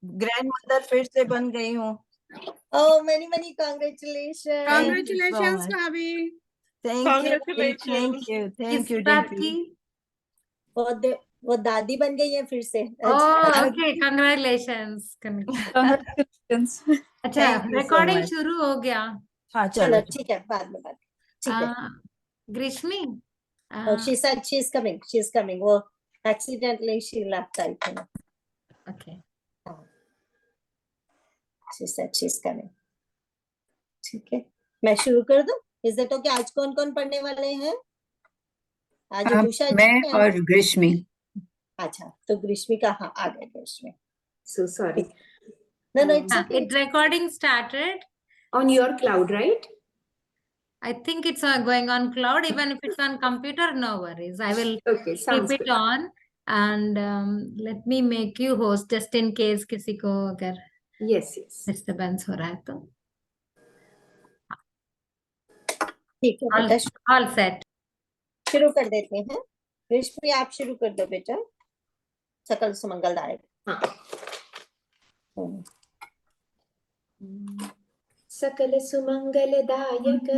Grand mother फिर से बन गई हूँ। Oh, many, many congratulations. Thank you so Congratulations, much. Bhabhi. Thank you, Congratulations. thank किस you, बात Dimple. की? वो दादी बन गई है फिर से। Oh okay, congratulations. Congratulations. अच्छा, Thank you so recording much. शुरू हो गया। हाँ चलो चलो। ठीक है, बाद में बात। ठीक है। Grishmi, Oh, she said she's coming. She's coming. वो accidentally she left, I think. Okay, She said she's coming. ठीक है, मैं शुरू कर दूं? Is that okay? आज कौन कौन पढ़ने वाले हैं? आज उषा जी मैं है ना? और ग्रीष्मी। अच्छा, तो ग्रीष्मी का हाँ आ गए Grishmi. So sorry. No, it's okay. It recording started. On your cloud, right? I think it's going on cloud. Even if it's on computer, no worries. I will Okay, sounds keep it good. on, and let me make you host just in case किसी को अगर Yes, yes. disturbance हो रहा है तो। ठीक है बेटा, All set. शुरू कर देते हैं। ग्रीष्मी आप शुरू कर दो बेटा। सकल सुमंगलदायक। हाँ। सकल सुमंगलदायक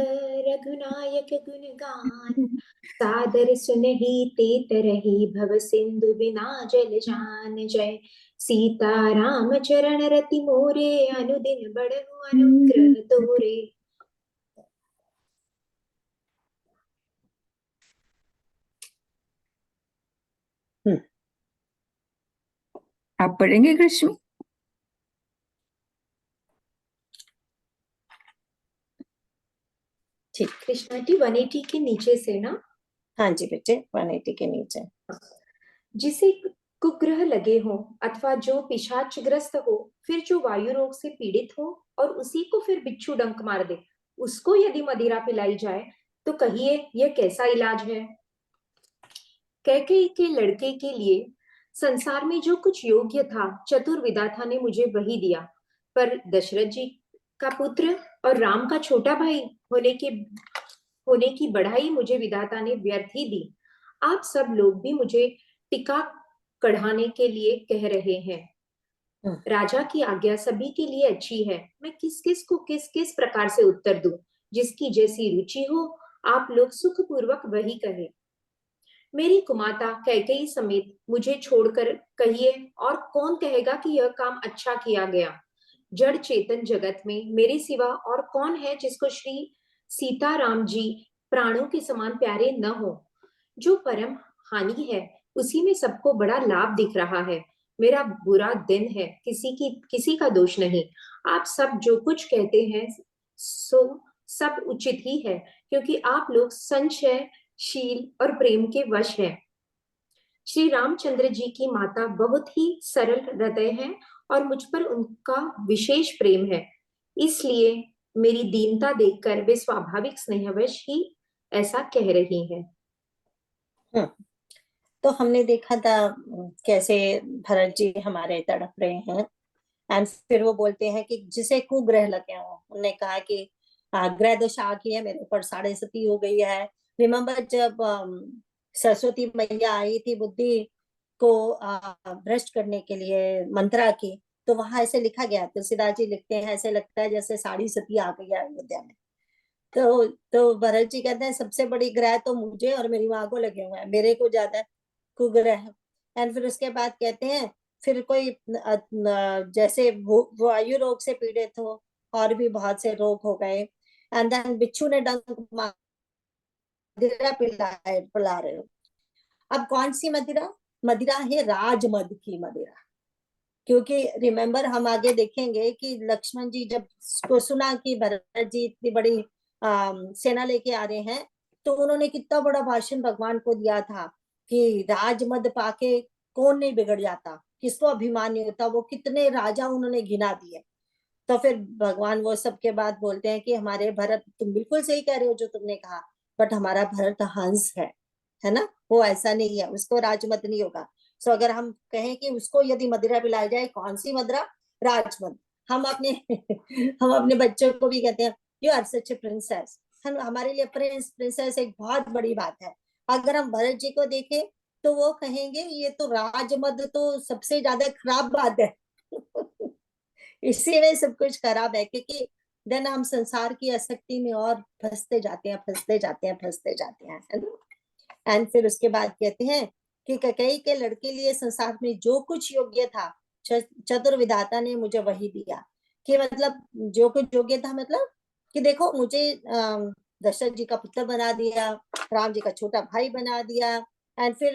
रघुनायक गुणगान सादर सुनहि ते तरहि भव सिंधु बिना जल जान। जय सीता राम चरण रति मोरे अनुदिन बढ़हु अनुग्रह तोरे। आप पढ़ेंगे ग्रीष्मी? ठीक। कृष्णा जी 180 के नीचे से ना? हाँ जी बेटे, 180 के नीचे। जिसे कुग्रह लगे हो अथवा जो पिशाचग्रस्त हो, फिर जो वायु रोग से पीड़ित हो और उसी को फिर बिच्छू डंक मार दे, उसको यदि मदिरा पिलाई जाए तो कहिए यह कैसा इलाज है। कैकेयी के लड़के के लिए संसार में जो कुछ योग्य था चतुर विधाता ने मुझे वही दिया, पर दशरथ जी का पुत्र और राम का छोटा भाई होने की बढ़ाई मुझे विधाता ने व्यर्थ ही दी। आप सब लोग भी मुझे टिका कढ़ाने के लिए कह रहे हैं। राजा की आज्ञा सभी के लिए अच्छी है, मैं किस किस को किस किस प्रकार से उत्तर दूं। जिसकी जैसी रुचि हो आप लोग सुखपूर्वक वही कहे। मेरी कुमाता कैकेयी समेत मुझे छोड़कर कहिए और कौन कहेगा कि यह काम अच्छा किया गया। जड़ चेतन जगत में मेरे सिवा और कौन है जिसको श्री सीताराम जी प्राणों के समान प्यारे न हो। जो परम हानि है उसी में सबको बड़ा लाभ दिख रहा है। मेरा बुरा दिन है, किसी का दोष नहीं। आप सब जो कुछ कहते हैं सो सब उचित ही है, क्योंकि आप लोग संशय शील और प्रेम के वश हैं। श्री रामचंद्र जी की माता बहुत ही सरल हृदय हैं और मुझ पर उनका विशेष प्रेम है, इसलिए मेरी दीनता देखकर वे स्वाभाविक स्नेहवश ही ऐसा कह रही हैं। तो हमने देखा था कैसे भरत जी हमारे तड़प रहे हैं, एंड फिर वो बोलते हैं कि जिसे कुग्रह लगे हो। उन्होंने कहा कि ग्रह दशा आ गई है, मेरे ऊपर 7.5 हो गई है। रिमेम्बर जब सरस्वती मैया आई थी बुद्धि को भ्रष्ट करने के लिए मंत्रा की, तो वहां ऐसे लिखा गया, तुलसीदास जी लिखते हैं ऐसे लगता है जैसे 7.5 आ गई है अयोध्या में। तो भरत जी कहते हैं सबसे बड़ी ग्रह तो मुझे और मेरी माँ को लगे हुए हैं, मेरे को ज्यादा कुग्रह। एंड फिर उसके बाद कहते हैं फिर कोई जैसे वायु रोग से पीड़ित हो और भी बहुत से रोग हो गए, एंड देन बिच्छू ने डंक मदिरा पिला रहे हो। अब कौन सी मदिरा? मदिरा है राजमद की मदिरा, क्योंकि रिमेम्बर हम आगे देखेंगे कि लक्ष्मण जी जब को सुना कि भरत जी इतनी बड़ी सेना लेके आ रहे हैं, तो उन्होंने कितना बड़ा भाषण भगवान को दिया था कि राजमद पाके कौन नहीं बिगड़ जाता, किसको अभिमान नहीं होता। वो कितने राजा उन्होंने गिना दिए। तो फिर भगवान वो सबके बाद बोलते हैं कि हमारे भरत, तुम बिल्कुल सही कह रहे हो जो तुमने कहा, बट हमारा भरत हंस है ना, वो ऐसा नहीं है, उसको राजमद नहीं होगा। सो अगर हम कहें कि उसको यदि मदिरा पिलाई जाए, कौन सी मदिरा? राजमद। हम अपने हम अपने बच्चों को भी कहते हैं you are such a princess. हमारे लिए प्रिंस प्रिंसेस एक बहुत बड़ी बात है। अगर हम भरत जी को देखें तो वो कहेंगे ये तो राजमद तो सबसे ज्यादा खराब बात है। इसी में सब कुछ खराब है, क्योंकि देन हम संसार की आसक्ति में और फंसते जाते हैं, फंसते जाते हैं, फंसते जाते हैं, है ना। एंड फिर उसके बाद कहते हैं कि कैकेयी के लड़के लिए संसार में जो कुछ योग्य था चतुर्विधाता ने मुझे वही दिया। कि मतलब जो कुछ योग्य था, मतलब कि देखो मुझे दशरथ जी का पुत्र बना दिया, राम जी का छोटा भाई बना दिया, एंड फिर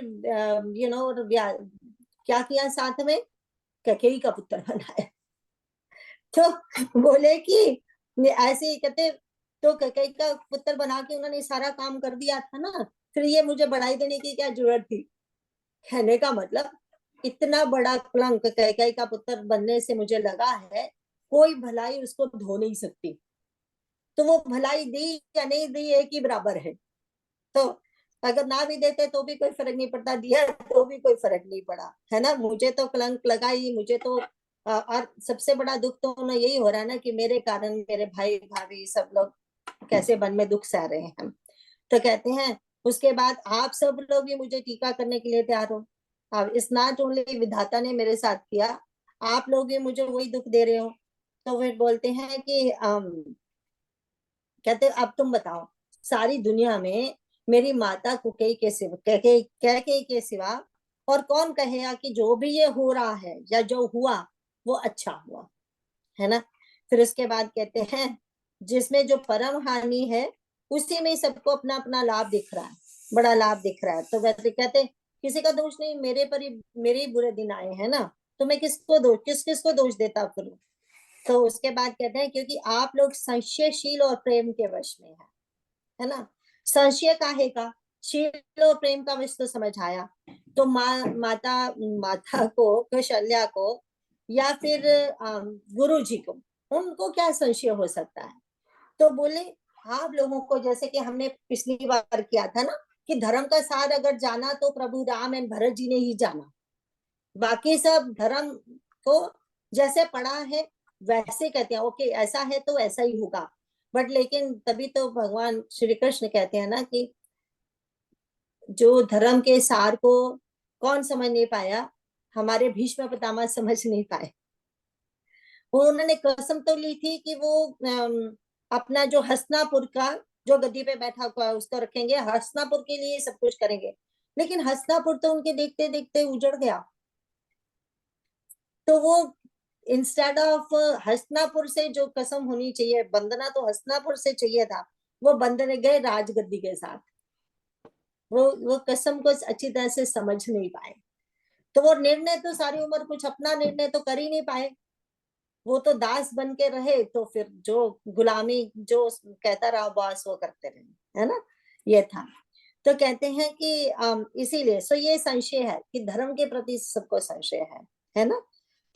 यू नो क्या किया साथ में, कैकेयी का पुत्र बनाया। तो बोले कि ऐसे ही कहते, तो कैकेयी का पुत्र बना के उन्होंने सारा काम कर दिया था ना, फिर ये मुझे बढ़ाई देने की क्या जरूरत थी। कहने का मतलब इतना बड़ा कलंक कैकेयी का पुत्र बनने से मुझे लगा है, कोई भलाई उसको धो नहीं सकती। तो वो भलाई दी या नहीं दी एक ही बराबर है। तो अगर ना भी देते तो भी कोई फर्क नहीं पड़ता, दिया तो भी कोई फर्क नहीं पड़ा, है ना। मुझे तो कलंक लगा ही, मुझे तो और सबसे बड़ा दुख तो उन्हें यही हो रहा है ना कि मेरे कारण मेरे भाई भाभी सब लोग कैसे वन में दुख सह रहे हैं। तो कहते हैं उसके बाद आप सब लोग भी मुझे टीका करने के लिए तैयार हो। अब इस नॉट ओनली विधाता ने मेरे साथ किया, आप लोग भी मुझे वही दुख दे रहे हो। तो फिर बोलते हैं कि कहते अब तुम बताओ, सारी दुनिया में मेरी माता कुकेई के सिवा, कैकेयी के सिवा और कौन कहेगा कि जो भी ये हो रहा है या जो हुआ वो अच्छा हुआ, है ना। फिर उसके बाद कहते हैं जिसमें जो परम हानि है उसी में सबको अपना अपना लाभ दिख रहा है, बड़ा लाभ दिख रहा है। तो वैसे कहते किसी का दोष नहीं, मेरे पर ही मेरे ही बुरे दिन आए हैं ना, तो मैं किसको दोष देता फिर। तो उसके बाद कहते हैं क्योंकि आप लोग संशयशील और प्रेम के वश में है ना। संशय काहे का, शील और प्रेम का वश तो समझ आया। तो माता को कौशल्या को या फिर गुरु जी को, उनको क्या संशय हो सकता है। तो बोले आप लोगों को, जैसे कि हमने पिछली बार किया था ना कि धर्म का सार अगर जाना तो प्रभु राम एंड भरत जी ने ही जाना, बाकी सब धर्म को जैसे पढ़ा है वैसे कहते हैं, ओके ऐसा है तो ऐसा ही होगा। बट लेकिन तभी तो भगवान श्री कृष्ण कहते हैं ना कि जो धर्म के सार को कौन समझ नहीं पाया, हमारे भीष्म पितामह समझ नहीं पाए। वो उन्होंने कसम तो ली थी कि वो अपना जो हस्तिनापुर का जो गद्दी पे बैठा हुआ है उसको रखेंगे, हस्तिनापुर के लिए सब कुछ करेंगे, लेकिन हस्तिनापुर तो उनके देखते देखते उजड़ गया। तो वो इंस्टेड ऑफ हस्तिनापुर से जो कसम होनी चाहिए, बंदना तो हस्तिनापुर से चाहिए था, वो बंधने गए राजगद्दी के साथ। वो कसम को अच्छी तरह से समझ नहीं पाए। तो वो निर्णय तो सारी उम्र कुछ अपना निर्णय तो कर ही नहीं पाए, वो तो दास बन के रहे। तो फिर जो गुलामी जो कहता रहा बॉस वो करते रहे, है ना, ये था। तो कहते हैं कि इसीलिए सो ये संशय है कि धर्म के प्रति सबको संशय है ना।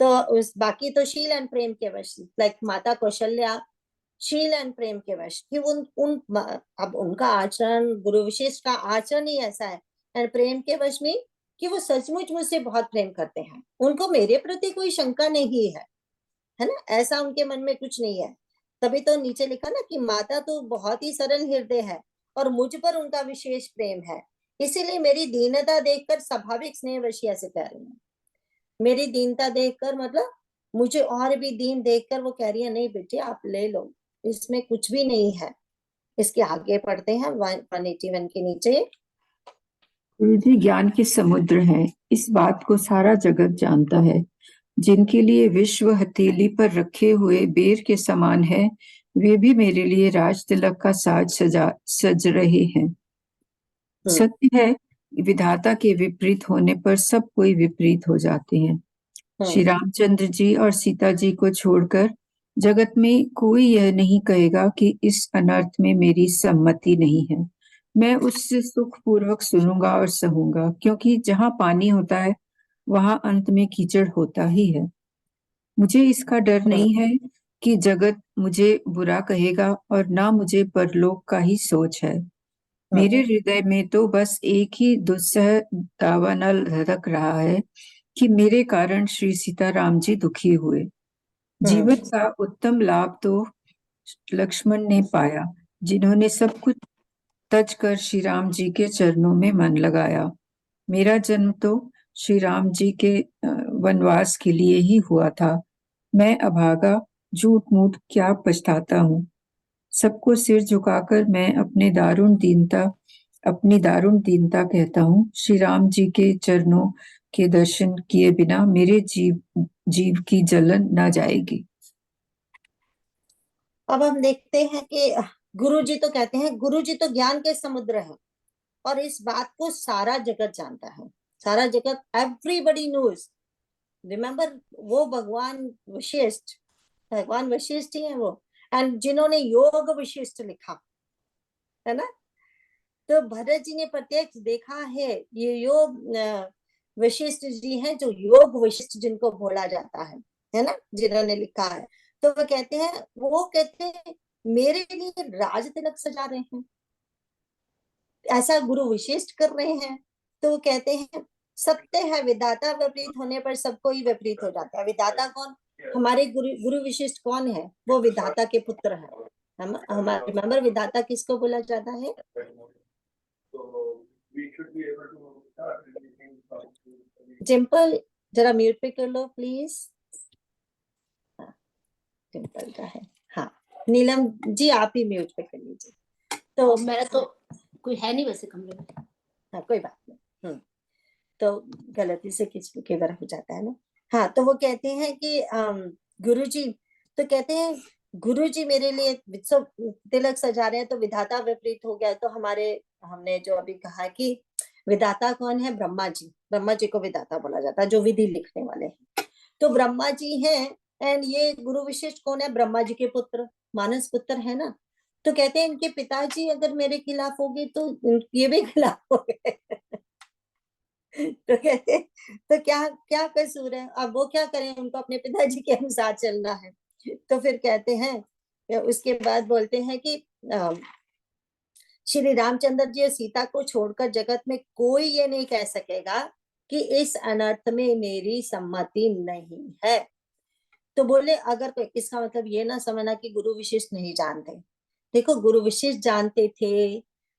तो उस बाकी तो शील एंड प्रेम के वश, लाइक माता कौशल्या शील एंड प्रेम के वश कि अब उनका आचरण, गुरु विशिष्ट का आचरण ही ऐसा है, एंड प्रेम के वश में कि वो सचमुच मुझसे बहुत प्रेम करते हैं, उनको मेरे प्रति कोई शंका नहीं है ना, ऐसा उनके मन में कुछ नहीं है। तभी तो नीचे लिखा ना कि माता तो बहुत ही सरल हृदय है और मुझ पर उनका विशेष प्रेम है, इसीलिए मेरी दीनता देखकर स्वाभाविक स्नेहवशी ऐसे कह रही है। मेरी दीनता देखकर मतलब मुझे और भी दीन देखकर वो कह रही है नहीं बेटे आप ले लो, इसमें कुछ भी नहीं है। इसके आगे पढ़ते हैं 181 के नीचे। गुरु जी ज्ञान के समुद्र हैं, इस बात को सारा जगत जानता है। जिनके लिए विश्व हथेली पर रखे हुए बेर के समान है, वे भी मेरे लिए राज तिलक का साज सज रहे हैं। सत्य है, विधाता के विपरीत होने पर सब कोई विपरीत हो जाते हैं। श्री रामचंद्र जी और सीता जी को छोड़कर जगत में कोई यह नहीं कहेगा कि इस अनर्थ में मेरी सम्मति नहीं है। मैं उससे सुखपूर्वक सुनूंगा और सहूंगा, क्योंकि जहाँ पानी होता है वहां अंत में कीचड़ होता ही है। मुझे इसका डर नहीं है कि जगत मुझे बुरा कहेगा, और ना मुझे परलोक का ही सोच है। मेरे हृदय में तो बस एक ही दुस्सह दावानल धड़क रहा है कि मेरे कारण श्री सीताराम जी दुखी हुए। जीवन का उत्तम लाभ तो लक्ष्मण ने पाया, जिन्होंने सब कुछ तज कर श्री राम जी के चरणों में मन लगाया। मेरा जन्म तो श्री राम जी के वनवास के लिए ही हुआ था, मैं अभागा झूठ मूठ क्या पछताता हूँ। सबको सिर झुकाकर मैं अपनी दारुण दीनता कहता हूँ। श्री राम जी के चरणों के दर्शन किए बिना मेरे जीव की जलन ना जाएगी। अब हम देखते हैं कि गुरु जी तो कहते हैं, गुरु जी तो ज्ञान के समुद्र हैं और इस बात को सारा जगत जानता है, सारा जगत, एवरीबडी नोज। रिमेम्बर, वो भगवान वशिष्ठ ही है वो, एंड जिन्होंने योग वशिष्ठ लिखा है ना, तो भरत जी ने प्रत्यक्ष देखा है। ये योग वशिष्ठ जी हैं, जो योग वशिष्ठ जिनको बोला जाता है ना, जिन्होंने लिखा है। तो वो कहते हैं मेरे लिए राज तिलक सजा रहे हैं, ऐसा गुरु विशिष्ट कर रहे हैं। तो वो कहते हैं सत्य है, विधाता विपरीत होने पर सबको ही विपरीत हो जाता है। विधाता कौन? हमारे गुरु विशिष्ट कौन है? वो विधाता के पुत्र है। हम हमारे रिमेम्बर, विधाता किसको बोला जाता है? डिम्पल जरा म्यूट पे कर लो प्लीज। डिम्पल का है, हाँ। नीलम जी आप ही म्यूट पे कर लीजिए। तो मेरा तो कोई है नहीं वैसे कमरे में। हाँ कोई बात नहीं, तो गलती से किसी के बार हो जाता है ना। हाँ, तो वो कहते हैं कि गुरुजी तो कहते हैं गुरुजी मेरे लिए तिलक सजा रहे हैं, तो विधाता विपरीत हो गया। तो हमने जो अभी कहा कि विधाता कौन है? ब्रह्मा जी। ब्रह्मा जी को विधाता बोला जाता है, जो विधि लिखने वाले हैं। तो ब्रह्मा जी हैं, एंड ये गुरु विशिष्ट कौन है? ब्रह्मा जी के पुत्र, मानस पुत्र है ना। तो कहते हैं इनके पिताजी अगर मेरे खिलाफ हो गए तो ये भी खिलाफ हो गए। तो कहते तो क्या क्या कसूर है? अब वो क्या करें, उनको अपने पिताजी के अनुसार चलना है। तो फिर कहते हैं, उसके बाद बोलते हैं कि श्री रामचंद्र जी और सीता को छोड़कर जगत में कोई ये नहीं कह सकेगा कि इस अनर्थ में मेरी सम्मति नहीं है। तो बोले अगर कोई, इसका मतलब ये ना समझना कि गुरु विशिष्ट नहीं जानते। देखो, गुरु विशिष्ट जानते थे,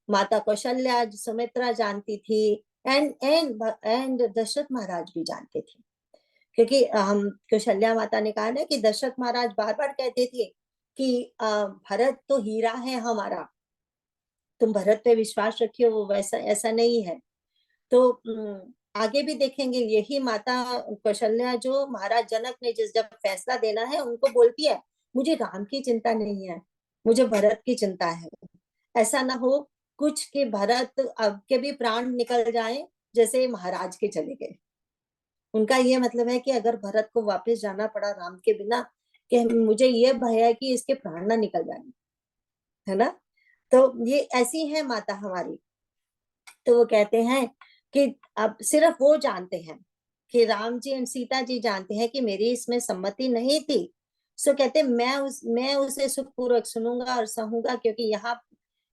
माता कौशल्या सुमित्रा जानती थी, एंड दशरथ महाराज भी जानते थे। क्योंकि हम कौशल्या माता ने कहा ना कि दशरथ महाराज बार बार कहते थे कि भरत तो हीरा है हमारा, तुम भरत पे विश्वास रखियो, वो वैसा ऐसा नहीं है। तो आगे भी देखेंगे, यही माता कौशल्या जो महाराज जनक ने जब फैसला देना है उनको बोलती है, मुझे राम की चिंता नहीं है, मुझे भरत की चिंता है। ऐसा ना हो कुछ कि भरत अब के भी प्राण निकल जाए जैसे महाराज के चले गए। उनका ये मतलब है कि अगर भरत को वापस जाना पड़ा राम के बिना, कि मुझे ये भय है कि इसके प्राण ना निकल जाए, है ना। तो ये ऐसी है माता हमारी। तो वो कहते हैं कि अब सिर्फ वो जानते हैं कि राम जी और सीता जी जानते हैं कि मेरी इसमें सम्मति नहीं थी। सो कहते मैं उसे सुखपूर्वक सुनूंगा और सहूंगा, क्योंकि यहाँ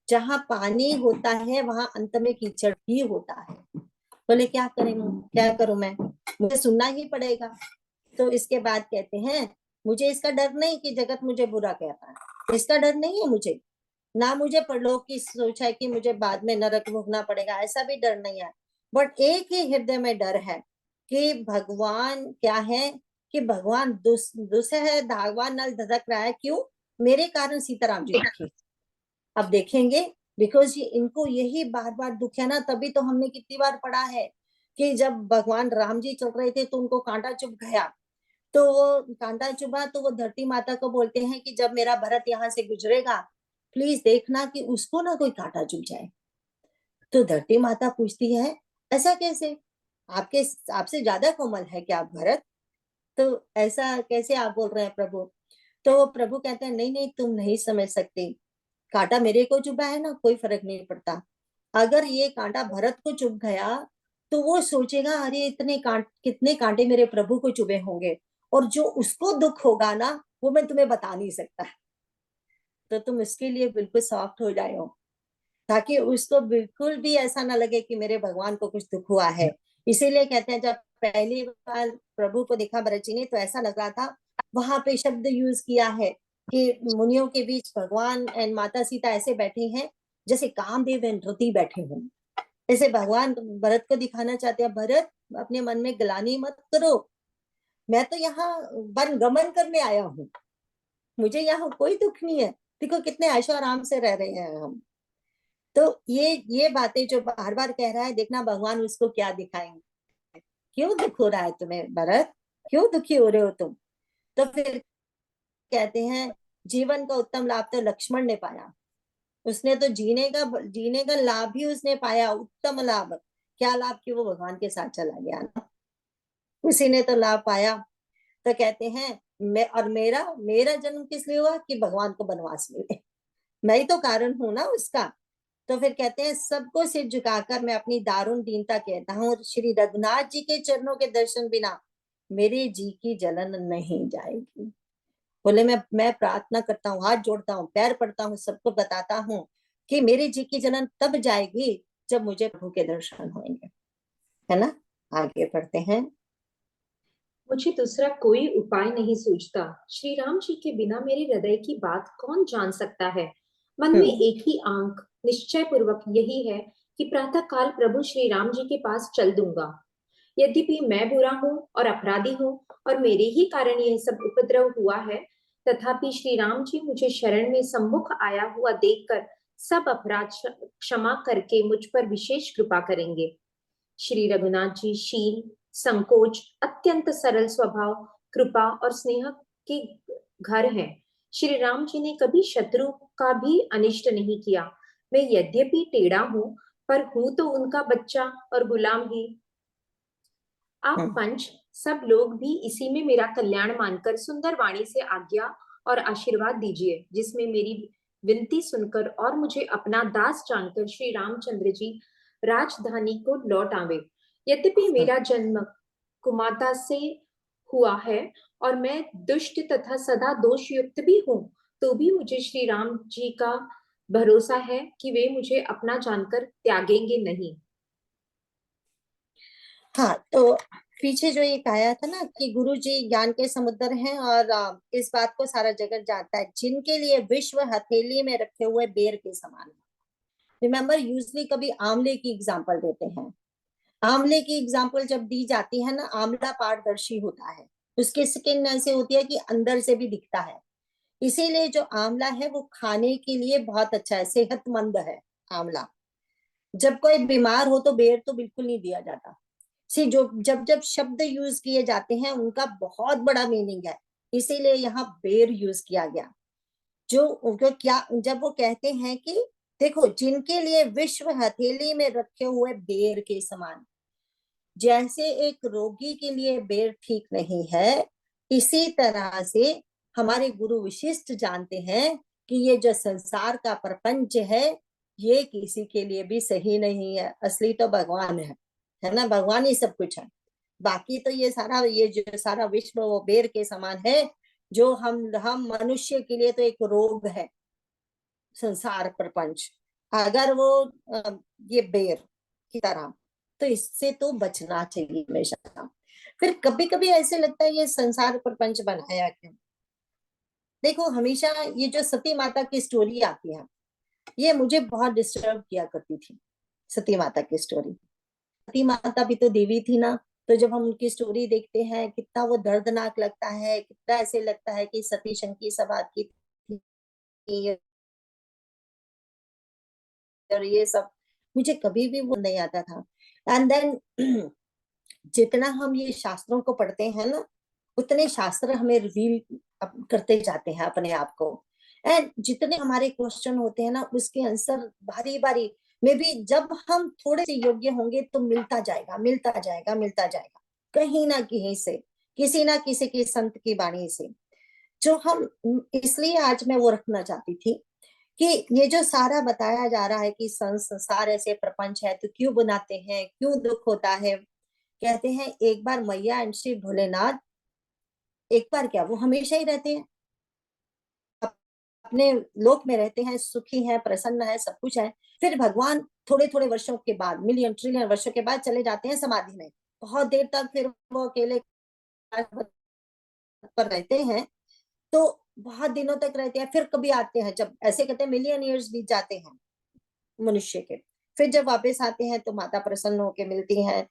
जहाँ पानी होता है वहां अंत में कीचड़ भी होता है। बोले क्या करूं मैं, मुझे सुनना ही पड़ेगा। तो इसके बाद कहते हैं मुझे इसका डर नहीं कि जगत मुझे बुरा कहता है, इसका डर नहीं है मुझे, ना मुझे परलोक की सोच है कि मुझे बाद में नरक भोगना पड़ेगा, ऐसा भी डर नहीं है। बट एक ही हृदय में डर है कि भगवान क्या है, कि भगवान दुसह धागवान नल धधक रहा है, क्यों? मेरे कारण सीताराम जी दुखी। अब देखेंगे, बिकॉज इनको यही बार बार दुख है ना। तभी तो हमने कितनी बार पढ़ा है कि जब भगवान राम जी चल रहे थे तो उनको कांटा चुभ गया, तो वो कांटा चुभा तो वो धरती माता को बोलते हैं कि जब मेरा भरत यहाँ से गुजरेगा प्लीज देखना कि उसको ना कोई कांटा चुभ जाए। तो धरती माता पूछती है ऐसा कैसे, आपसे ज्यादा कोमल है क्या आप भरत? तो ऐसा कैसे आप बोल रहे हैं प्रभु? तो प्रभु कहते हैं नहीं नहीं, तुम नहीं समझ सकते, कांटा मेरे को चुभा है ना, कोई फर्क नहीं पड़ता। अगर ये कांटा भरत को चुभ गया तो वो सोचेगा अरे कितने कांटे मेरे प्रभु को चुभे होंगे, और जो उसको दुख होगा ना वो मैं तुम्हें बता नहीं सकता। तो तुम इसके लिए बिल्कुल सॉफ्ट हो जाए हो, ताकि उसको बिल्कुल भी ऐसा ना लगे कि मेरे भगवान को कुछ दुख हुआ है। इसीलिए कहते हैं जब पहली बार प्रभु को देखा भरत जी ने तो ऐसा लग रहा था, वहां पे शब्द यूज किया है कि मुनियों के बीच भगवान एंड माता सीता ऐसे बैठे हैं जैसे कामदेव एंड रति बैठे हों। ऐसे भगवान भरत को दिखाना चाहते हैं, भरत अपने मन में ग्लानि मत करो, मैं तो यहाँ वन गमन करने आया हूँ, मुझे यहाँ कोई दुख नहीं है, देखो कितने ऐशो आराम से रह रहे हैं हम। तो ये बातें जो बार बार कह रहा है, देखना भगवान उसको क्या दिखाएंगे। क्यों दुख हो रहा है तुम्हें भरत, क्यों दुखी हो रहे हो तुम? तो फिर कहते हैं जीवन का उत्तम लाभ तो लक्ष्मण ने पाया, उसने तो जीने का लाभ ही उसने पाया, उत्तम लाभ। क्या लाभ? कि वो भगवान के साथ चला गया ना, उसी ने तो लाभ पाया। तो कहते हैं मेरा जन्म किस लिए हुआ? कि भगवान को वनवास मिले, मैं ही तो कारण हूं ना उसका। तो फिर कहते हैं सबको सिर झुकाकर मैं अपनी दारुण दीनता कहता हूँ, श्री रघुनाथ जी के चरणों के दर्शन बिना मेरे जी की जलन नहीं जाएगी। बोले मैं प्रार्थना करता हूँ, हाथ जोड़ता हूँ, पैर पड़ता हूँ, सबको बताता हूँ कि मेरे जी की जलन तब जाएगी जब मुझे प्रभु के दर्शन होंगे, है ना। आगे बढ़ते हैं। मुझे दूसरा कोई उपाय नहीं सूझता, श्री राम जी के बिना मेरे हृदय की बात कौन जान सकता है। मन में एक ही आंक निश्चय पूर्वक यही है कि प्रातः काल प्रभु श्री राम जी के पास चल दूंगा। यद्यपि मैं बुरा हूँ और अपराधी हूँ और मेरे ही कारण यह सब उपद्रव हुआ है, तथापि श्री राम जी मुझे शरण में सम्मुख आया हुआ देखकर सब अपराध क्षमा करके मुझ पर विशेष कृपा करेंगे। श्री रघुनाथ जी शील, संकोच, अत्यंत सरल स्वभाव, कृपा और स्नेह के घर हैं। श्री राम जी ने कभी शत्रु का भी अनिष्ट नहीं किया। मैं यद्यपि टेढ़ा हूँ, पर हूँ तो उनका बच्चा और गुलाम ही। आप पंच सब लोग भी इसी में मेरा कल्याण मानकर सुंदर वाणी से आज्ञा और आशीर्वाद दीजिए, जिसमें मेरी विनती सुनकर और मुझे अपना दास जानकर श्री रामचंद्र जी राजधानी को लौट आवे। यद्यपि मेरा जन्म कुमाता से हुआ है और मैं दुष्ट तथा सदा दोष युक्त भी हूँ, तो भी मुझे श्री राम जी का भरोसा है कि वे मुझे अपना जानकर त्यागेंगे नहीं। हाँ, तो पीछे जो एक आया था ना कि गुरु जी ज्ञान के समुद्र हैं और इस बात को सारा जगत जानता है, जिनके लिए विश्व हथेली में रखे हुए बेर के समान है। रिमेम्बर, यूजली कभी आंवले की एग्जाम्पल देते हैं। आंवले की एग्जाम्पल जब दी जाती है ना, आंवला पारदर्शी होता है, उसकी स्किन ऐसे होती है कि अंदर से भी दिखता है। इसीलिए जो आंवला है वो खाने के लिए बहुत अच्छा है, सेहतमंद है आंवला। जब कोई बीमार हो तो बेर तो बिल्कुल नहीं दिया जाता। सी जो जब जब शब्द यूज किए जाते हैं उनका बहुत बड़ा मीनिंग है, इसीलिए यहाँ बेर यूज किया गया। जो उनको क्या, जब वो कहते हैं कि देखो जिनके लिए विश्व हथेली में रखे हुए बेर के समान, जैसे एक रोगी के लिए बेर ठीक नहीं है, इसी तरह से हमारे गुरु विशिष्ट जानते हैं कि ये जो संसार का प्रपंच है ये किसी के लिए भी सही नहीं है। असली तो भगवान है ना, भगवान ही सब कुछ है। बाकी तो ये जो सारा विश्व वो बेर के समान है, जो हम मनुष्य के लिए तो एक रोग है संसार प्रपंच। अगर वो ये बेर की तरह, तो इससे तो बचना चाहिए हमेशा। फिर कभी कभी ऐसे लगता है ये संसार प्रपंच बनाया क्यों? देखो हमेशा ये जो सती माता की स्टोरी आती है, ये मुझे बहुत डिस्टर्ब किया करती थी। सती माता की स्टोरी, सती माता भी तो देवी थी ना, तो जब हम उनकी स्टोरी देखते हैं कितना वो दर्दनाक लगता है, कितना ऐसे लगता है कि सती शंकी सभा की थी और ये सब, मुझे कभी भी वो नहीं आता था। एंड देन जितना हम ये शास्त्रों को पढ़ते हैं ना, उतने शास्त्र हमें रिवील करते जाते हैं अपने आप को। एंड जितने हमारे क्वेश्चन होते हैं ना, उसके आंसर बारी बारी में भी जब हम थोड़े से योग्य होंगे तो मिलता जाएगा मिलता जाएगा मिलता जाएगा, कहीं ना कहीं से, किसी ना किसी की संत की वाणी से, जो हम, इसलिए आज मैं वो रखना चाहती थी कि ये जो सारा बताया जा रहा है कि संसार ऐसे प्रपंच है तो क्यों बनाते हैं, क्यों दुख होता है। कहते हैं एक बार मैया एंड श्री भोलेनाथ, एक बार क्या वो हमेशा ही रहते हैं, अपने लोक में रहते हैं, सुखी हैं, प्रसन्न है, सब कुछ है। फिर भगवान थोड़े थोड़े वर्षों के बाद, मिलियन ट्रिलियन वर्षों के बाद चले जाते हैं समाधि में, बहुत देर तक फिर वो अकेले पर रहते हैं, तो बहुत दिनों तक रहते हैं। फिर कभी आते हैं, जब ऐसे कहते हैं मिलियन ईयर्स बीत जाते हैं मनुष्य के, फिर जब वापस आते हैं तो माता प्रसन्न होकर मिलती हैं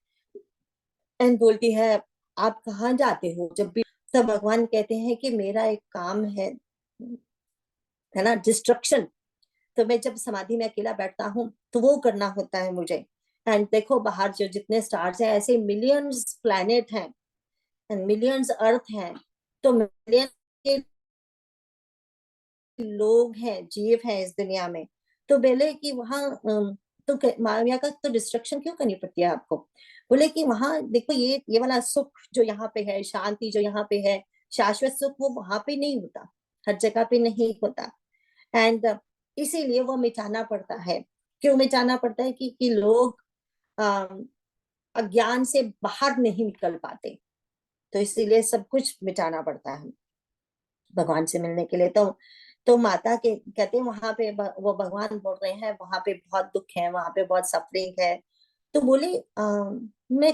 एंड बोलती है आप कहाँ जाते हो जब भी? तो भगवान कहते हैं कि मेरा एक काम है ना, डिस्ट्रक्शन। तो मैं जब समाधि में अकेला बैठता हूँ तो वो करना होता है मुझे। एंड देखो बाहर जो जितने स्टार्स हैं, ऐसे मिलियंस प्लैनेट हैं एंड मिलियंस अर्थ हैं, तो मिलियन के लोग हैं, जीव हैं इस दुनिया में। तो बोले कि वहाँ तो माया का तो डिस्ट्रक्शन क्यों करनी पड़ती है आपको? बोले कि वहां देखो ये वाला सुख जो यहाँ पे है, शांति जो यहाँ पे है, शाश्वत सुख, वो वहां पे नहीं होता, हर जगह पे नहीं होता। एंड इसीलिए वो मिटाना पड़ता है। क्यों मिटाना पड़ता है? कि लोग अज्ञान से बाहर नहीं निकल पाते, तो इसीलिए सब कुछ मिटाना पड़ता है भगवान से मिलने के लिए। तो माता के कहते हैं वहां पे वो भगवान बोल रहे हैं वहां पे बहुत दुख है, वहां पे बहुत सफरिंग है। तो बोले मैं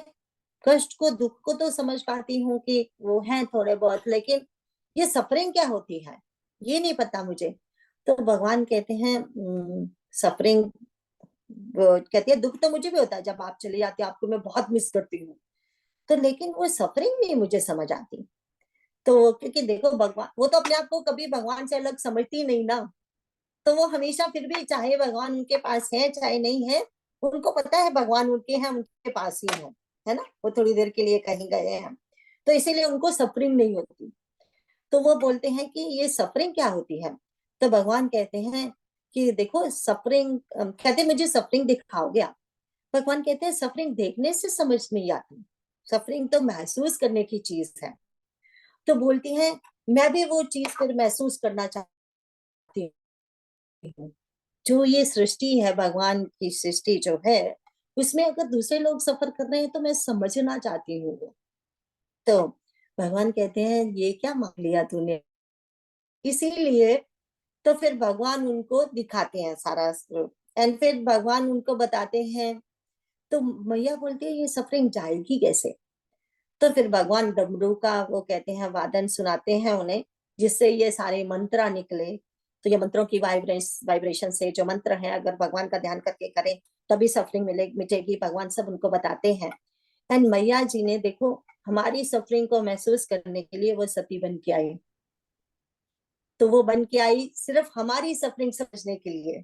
कष्ट को, दुख को तो समझ पाती हूँ कि वो है थोड़े बहुत, लेकिन ये सफरिंग क्या होती है ये नहीं पता मुझे। तो भगवान कहते हैं सफरिंग, कहती है दुख तो मुझे भी होता है, जब आप चले जाते हो आपको मैं बहुत मिस करती हूँ, तो लेकिन वो सफरिंग नहीं मुझे समझ आती। तो क्योंकि देखो भगवान वो तो अपने आप को कभी भगवान से अलग समझती नहीं ना, तो वो हमेशा फिर भी, चाहे भगवान उनके पास है चाहे नहीं है, उनको पता है भगवान उनके हैं, उनके पास ही है ना, वो थोड़ी देर के लिए कहीं गए हैं, तो इसीलिए उनको सफरिंग नहीं होती। तो वो बोलते हैं कि ये सफरिंग क्या होती है? तो भगवान कहते हैं कि देखो सफरिंग, कहते मुझे सफरिंग दिखाओगे आप? भगवान कहते हैं सफरिंग देखने से समझ नहीं आती, सफरिंग तो महसूस करने की चीज है। तो बोलती है मैं भी वो चीज फिर महसूस करना चाहती हूँ। जो ये सृष्टि है, भगवान की सृष्टि जो है, उसमें अगर दूसरे लोग सफर कर रहे हैं तो मैं समझना चाहती हूँ वो। तो भगवान कहते हैं ये क्या मांग लिया तूने? इसीलिए तो फिर भगवान उनको दिखाते हैं सारा, एंड फिर भगवान उनको बताते हैं। तो मैया बोलती है ये सफरिंग जाएगी कैसे? तो फिर भगवान डमरू का वो कहते हैं वादन सुनाते हैं उन्हें, जिससे ये सारे मंत्र निकले। तो ये मंत्रों की वाइब्रेशन से जो मंत्र है अगर भगवान का ध्यान करके करें तभी सफरिंग मिटेगी, भगवान सब उनको बताते हैं। एंड मैया जी ने देखो हमारी सफरिंग को महसूस करने के लिए वो सती बन के आई। तो वो बन के आई सिर्फ हमारी सफरिंग समझने के लिए,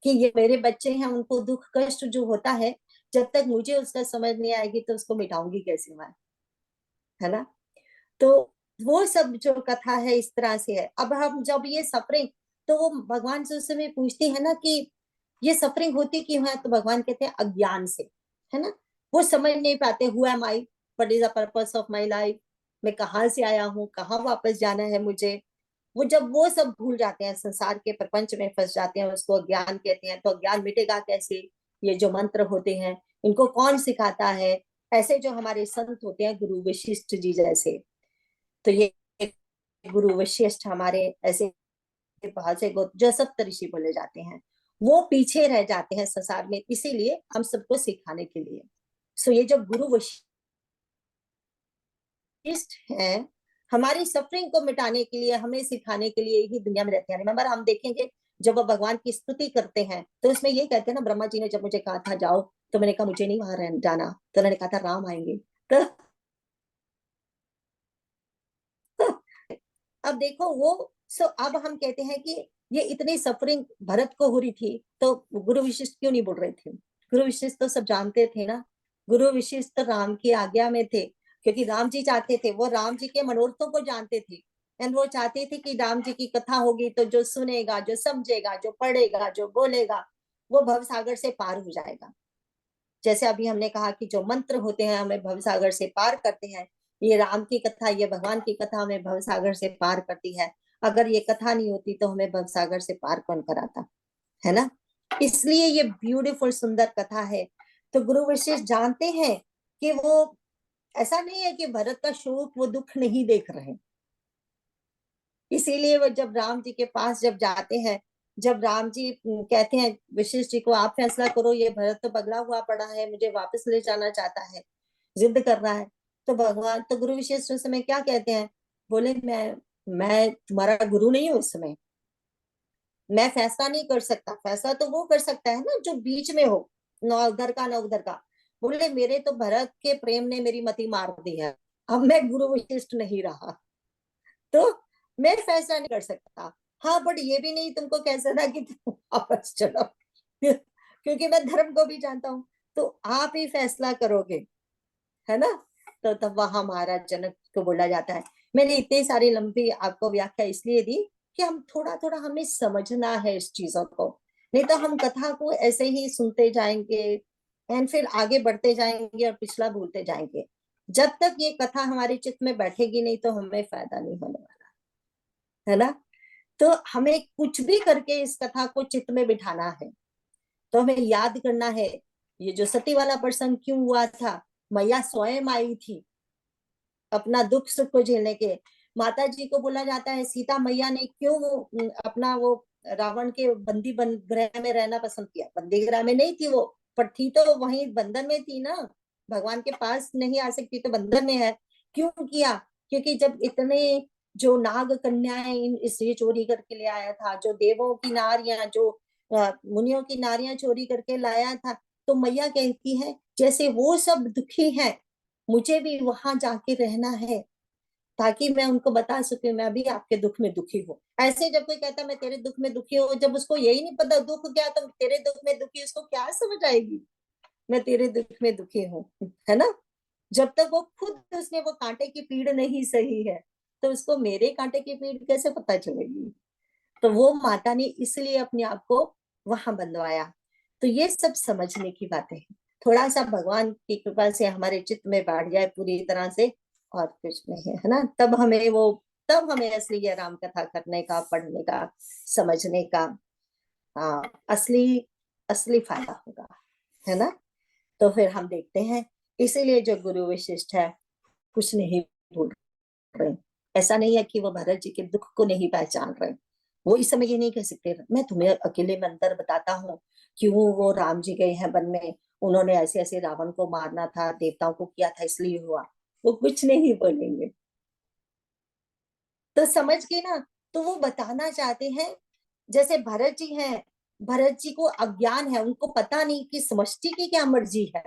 कि ये मेरे बच्चे हैं, उनको दुख कष्ट जो होता है, जब तक मुझे उसका समझ नहीं आएगी तो उसको मिटाऊंगी कैसे मैं, है ना। तो वो सब जो कथा है इस तरह से है। अब हम जब ये सफरिंग, तो वो भगवान से उस समय पूछती है ना कि ये सफरिंग होती क्यों है? तो भगवान कहते हैं अज्ञान से, है ना। वो समझ नहीं पाते who am I, what is the purpose of my life, मैं कहाँ से आया हूँ, कहाँ वापस जाना है मुझे। वो जब वो सब भूल जाते हैं, संसार के प्रपंच में फंस जाते हैं, उसको अज्ञान कहते हैं। तो अज्ञान मिटेगा कैसे? ये जो मंत्र होते हैं इनको कौन सिखाता है? ऐसे जो हमारे संत होते हैं गुरु वशिष्ठ जी जैसे, तो ये गुरु वशिष्ठ हमारे ऐसे बहुत से जो सप्त ऋषि बोले जाते हैं, वो पीछे रह जाते हैं संसार में, इसीलिए हम सबको सिखाने के लिए। सो ये जो गुरु वशिष्ठ है हमारी सफरिंग को मिटाने के लिए, हमें सिखाने के लिए ही दुनिया में रहते हैं। रिमेंबर हम देखेंगे जब वो भगवान की स्तुति करते हैं तो उसमें ये कहते हैं ना, ब्रह्मा जी ने जब मुझे कहा था जाओ, तो मैंने कहा मुझे नहीं वहां जाना, तो उन्होंने कहा था राम आएंगे। तो अब देखो वो, सो अब हम कहते हैं कि ये इतनी सफरिंग भरत को हो रही थी, तो गुरु वशिष्ठ क्यों नहीं बोल रहे थे? गुरु वशिष्ठ तो सब जानते थे ना, गुरु वशिष्ठ तो राम की आज्ञा में थे, क्योंकि राम जी चाहते थे, वो राम जी के मनोरथों को जानते थे। एंड वो चाहते थे कि राम जी की कथा होगी तो जो सुनेगा, जो समझेगा, जो पढ़ेगा, जो बोलेगा, वो भव सागर से पार हो जाएगा। जैसे अभी हमने कहा कि जो मंत्र होते हैं हमें भवसागर से पार करते हैं, ये राम की कथा, ये भगवान की कथा हमें भवसागर से पार करती है। अगर ये कथा नहीं होती तो हमें भवसागर से पार कौन कराता, है ना। इसलिए ये ब्यूटीफुल सुंदर कथा है। तो गुरु वशिष्ठ जानते हैं कि वो, ऐसा नहीं है कि भरत का शोक वो दुख नहीं देख रहे, इसीलिए वो जब राम जी के पास जब जाते हैं, जब राम जी कहते हैं वशिष्ठ जी को आप फैसला करो, ये भरत तो पगला हुआ पड़ा है, मुझे वापस ले जाना चाहता है, जिद कर रहा है। तो भगवान, तो गुरु वशिष्ठ उस समय क्या कहते हैं? बोले मैं तुम्हारा गुरु नहीं हूँ, इस समय मैं फैसला नहीं कर सकता, फैसला तो वो कर सकता है ना जो बीच में हो, न उधर का न उधर का। बोले मेरे तो भरत के प्रेम ने मेरी मति मार दी है, अब मैं गुरु वशिष्ठ नहीं रहा, तो मैं फैसला नहीं कर सकता। हाँ, बट ये भी नहीं तुमको कह सकता कि तुम वापस चलो, क्योंकि मैं धर्म को भी जानता हूँ, तो आप ही फैसला करोगे, है ना। तो तब वहां महाराज जनक को बोला जाता है। मैंने इतनी सारी लंबी आपको व्याख्या इसलिए दी कि हम थोड़ा थोड़ा हमें समझना है इस चीजों को, नहीं तो हम कथा को ऐसे ही सुनते जाएंगे एंड फिर आगे बढ़ते जाएंगे और पिछला भूलते जाएंगे। जब तक ये कथा हमारे चित्त में बैठेगी नहीं तो हमें फायदा नहीं होने वाला, है ना। तो हमें कुछ भी करके इस कथा को चित्त में बिठाना है। तो हमें याद करना है ये जो सती वाला प्रसंग क्यों हुआ था। मैया स्वयं आई थी अपना दुख सुख को झेलने के। माता जी को बोला जाता है सीता मैया ने क्यों अपना वो रावण के बंदी गृह में रहना पसंद किया। बंदी गृह में नहीं थी वो, पर थी तो वहीं बंधन में थी ना, भगवान के पास नहीं आ सकती तो बंधन में है। क्यों किया? क्योंकि जब इतने जो नाग कन्याएं इसे चोरी करके ले आया था, जो देवों की नारियां, जो मुनियों की नारियां चोरी करके लाया था, तो मैया कहती है जैसे वो सब दुखी हैं मुझे भी वहां जाके रहना है, ताकि मैं उनको बता सकूं मैं भी आपके दुख में दुखी हूँ। ऐसे जब कोई कहता मैं तेरे दुख में दुखी हूँ, जब उसको यही नहीं पता दुख क्या, तो तेरे दुख में दुखी उसको क्या समझ आएगी मैं तेरे दुख में दुखी हूँ, है ना। जब तक वो खुद उसने वो कांटे की पीड़ नहीं सही है तो उसको मेरे कांटे की पीड़ कैसे पता चलेगी। तो वो माता ने इसलिए अपने आप को वहां बंधवाया। तो ये सब समझने की बातें हैं। थोड़ा सा भगवान की कृपा से हमारे चित्त में बैठ जाए पूरी तरह से, और कुछ नहीं है ना, तब हमें असली ये राम कथा करने का, पढ़ने का, समझने का असली असली फायदा होगा, है ना। तो फिर हम देखते हैं, इसीलिए जो गुरु विशिष्ट है कुछ नहीं भूल रहे। ऐसा नहीं है कि वो भरत जी के दुख को नहीं पहचान रहे। वो इस समय ये नहीं कह सकते मैं तुम्हें अकेले में अंदर बताता हूँ क्यों वो राम जी गए हैं वन में, उन्होंने ऐसे ऐसे रावण को मारना था, देवताओं को किया था इसलिए हुआ। वो कुछ नहीं बोलेंगे। तो समझ गए ना। तो वो बताना चाहते हैं जैसे भरत जी हैं, भरत जी को अज्ञान है, उनको पता नहीं कि समष्टि की क्या मर्जी है,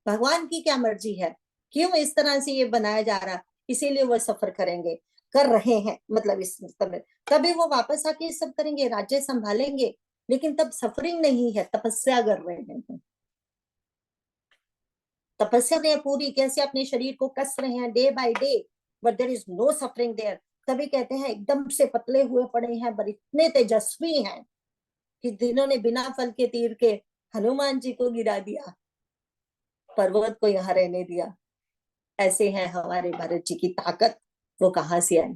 भगवान की क्या मर्जी है, क्यों इस तरह से ये बनाया जा रहा, इसीलिए वो सफर करेंगे, कर रहे हैं। मतलब इस समय कभी वो वापस आके ये सब करेंगे, राज्य संभालेंगे, लेकिन तब सफरिंग नहीं है, तपस्या कर रहे हैं। तपस्या ने पूरी कैसे अपने शरीर को कस रहे हैं day by day, but there is no suffering there. तभी कहते हैं एकदम से पतले हुए पड़े हैं पर इतने तेजस्वी हैं कि जिन्होंने बिना फल के तीर के हनुमान जी को गिरा दिया, पर्वत को यहाँ रहने दिया। ऐसे हैं हमारे भरत जी की ताकत, वो कहाँ से आई,